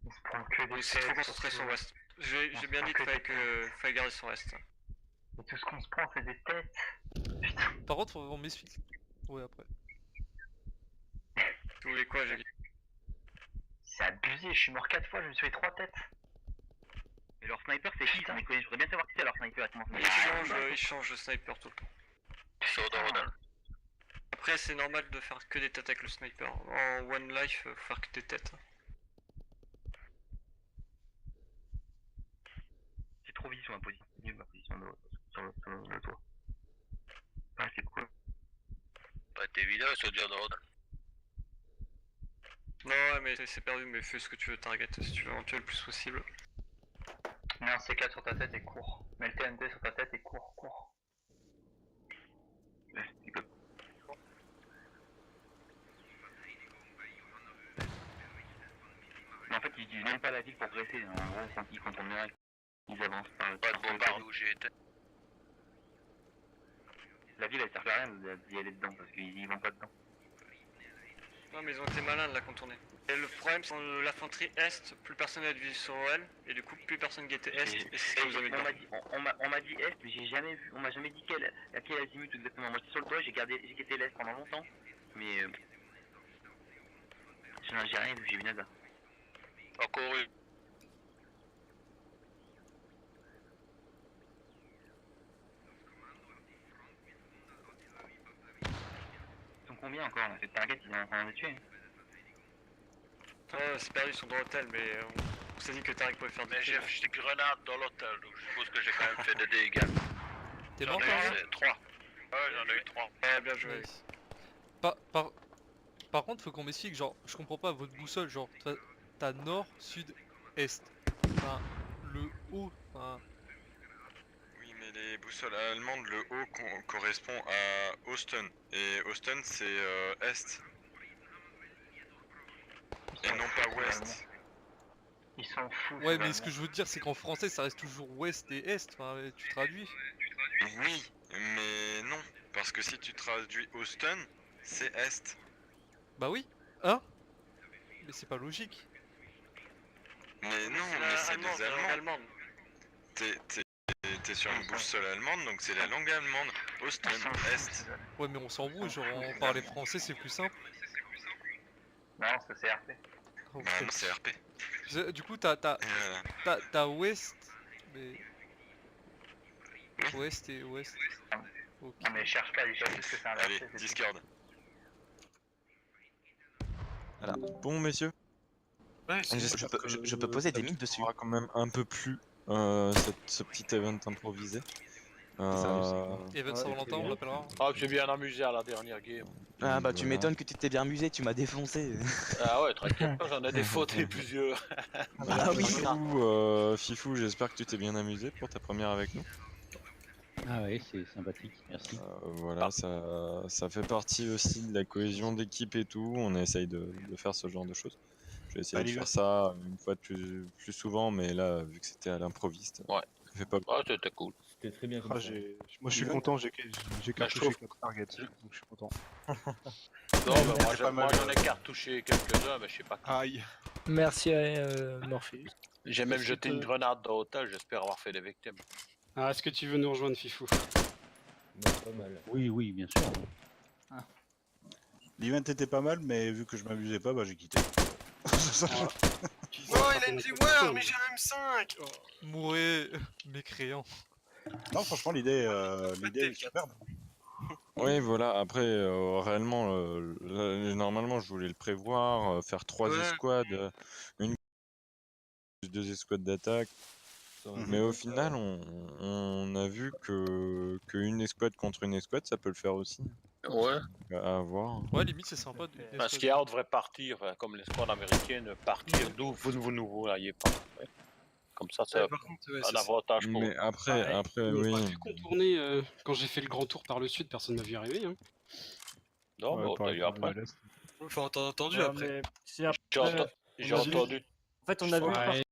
Ils se prennent que On des s'est trop têtes, concentré sur surtout. Ouest. J'ai bien dit qu'il fallait garder sur Est. Et tout ce qu'on se prend, c'est des têtes. Par contre, faut vraiment m'essuyer. Ouais, après. Tu voulais quoi, j'ai dit? C'est abusé, je suis mort 4 fois, je me suis fait 3 têtes. Et leur sniper, c'est qui, sans déconner? Je voudrais bien savoir qui c'est leur sniper à ce moment. Il change de sniper tout le temps. C'est au Dorodal. Après, c'est normal de faire que des têtes avec le sniper. En one life, faut faire que des têtes. J'ai trop visé sur ma position sur le toit. Ah, c'est cool. Bah, t'es vidéo sur le Dorodal. Non, ouais, mais c'est perdu, mais fais ce que tu veux, target, si tu veux en tuer le plus possible. Mets un C4 sur ta tête et cours. Mets le TNT sur ta tête et cours. Mais en fait, ils utilisent même pas la ville pour presser. En gros, ils contournent direct. Ils avancent par Pas de bombard où j'ai été. La ville, elle sert à rien d'y aller dedans parce qu'ils y vont pas dedans. Non, mais ils ont été malins de la contourner. Et le problème, c'est que l'infanterie Est, plus personne n'a de vue sur elle, et du coup, plus personne guettait Est, et c'est ce qui nous a mis dedans. On m'a dit Est, mais j'ai jamais vu. On m'a jamais dit à quel azimut exactement. Moi, j'étais sur le toit, j'ai guetté l'Est pendant longtemps. Mais. J'ai rien vu, j'ai vu nada. Encore une. Ils sont combien encore? On a fait target, ils ont en train de tuer. C'est perdu, ils sont dans l'hôtel, mais on s'est dit que Tarek pouvait faire des Mais j'ai jeté grenade dans l'hôtel, donc je suppose que j'ai quand même fait des dégâts. T'es J'en mort, ai toi? eu 3. Ouais, j'en ai eu 3. Ouais, bien joué. Nice. Par contre, faut qu'on m'explique, genre, je comprends pas votre boussole, genre, t'as nord, sud, est. Enfin, le haut, enfin. Oui, mais les boussoles allemandes, le haut correspond à Austin. Et Austin, c'est est. Et non pas ouest. Ils sont fous. Ouais, mais ce que je veux dire, c'est qu'en français, ça reste toujours ouest et est. Enfin, tu traduis. Oui, mais non. Parce que si tu traduis Austin, c'est est. Bah oui. Hein? Mais c'est pas logique. Mais non, mais c'est des Allemands. T'es sur une boussole allemande, donc c'est la langue allemande. Austin, est. Ouais, mais on s'en fout, genre, en parler français, c'est plus simple. Non, c'est CRP. Ok. Bah non, c'est RP. Du coup, t'as Ouest, mais... Ouest et Ouest. Ok. Non mais cherche pas, dis pas juste que c'est un Allez, RP, c'est Discord. Voilà. Bon, messieurs. Ouais, Je peux poser des mythes dessus. On aura quand même un peu plus ce petit event improvisé. Event Saint-Valentin, on l'appellera. Ah, j'ai bien amusé à la dernière game. Ah bah tu Voilà. m'étonnes que tu t'es bien amusé, tu m'as défoncé. Ah ouais, t'inquiète pas, j'en ai des fautes et plusieurs. Ah oui. Fifou, j'espère que tu t'es bien amusé pour ta première avec nous. Ah oui, c'est sympathique, merci. Voilà, ça fait partie aussi de la cohésion d'équipe et tout. On essaye de faire ce genre de choses. Je vais essayer de faire ça une fois de plus souvent, mais là, vu que c'était à l'improviste, ouais. ça fait pas. Ouais, c'était cool. C'était très bien comme Ah, ça. moi je suis content, j'ai cartouché trouve- 4 targets, donc je suis content. Non, bah, moi j'en ai cartouché quelques-uns, mais je sais pas qui. Aïe. Merci Morpheus. J'ai même Est-ce jeté que- une grenade dans l'hôtel, j'espère avoir fait des victimes. Ah, est-ce que tu veux nous rejoindre, Fifou? Pas mal. Oui, oui, bien sûr. L'event était pas mal, mais vu que je m'amusais pas, bah j'ai quitté. Oh, il a une G-War, mais j'ai un M5. Mourez, mécréant. Non, franchement, l'idée est superbe. Oui, voilà. Après, réellement, normalement, je voulais le prévoir, faire 3 escouades, une 2 escouades d'attaque. Mais au final, on a vu que une escouade contre une escouade, ça peut le faire aussi. Ouais. À voir. Ouais, limite, c'est sympa. Parce qu'Yard devrait partir, enfin, comme l'escouade américaine, partir d'où vous ne voyez pas. Ouais. Comme ça, c'est Par contre, ouais, un c'est ça. avantage pour Mais vous. après, oui. J'aurais pu contourner quand j'ai fait le grand tour par le sud, personne m'a vu arriver. Hein. Non, mais t'as eu après. Enfin, t'as entendu Ouais, après. mais si après, J'ai entendu. En fait, on a vu Ouais.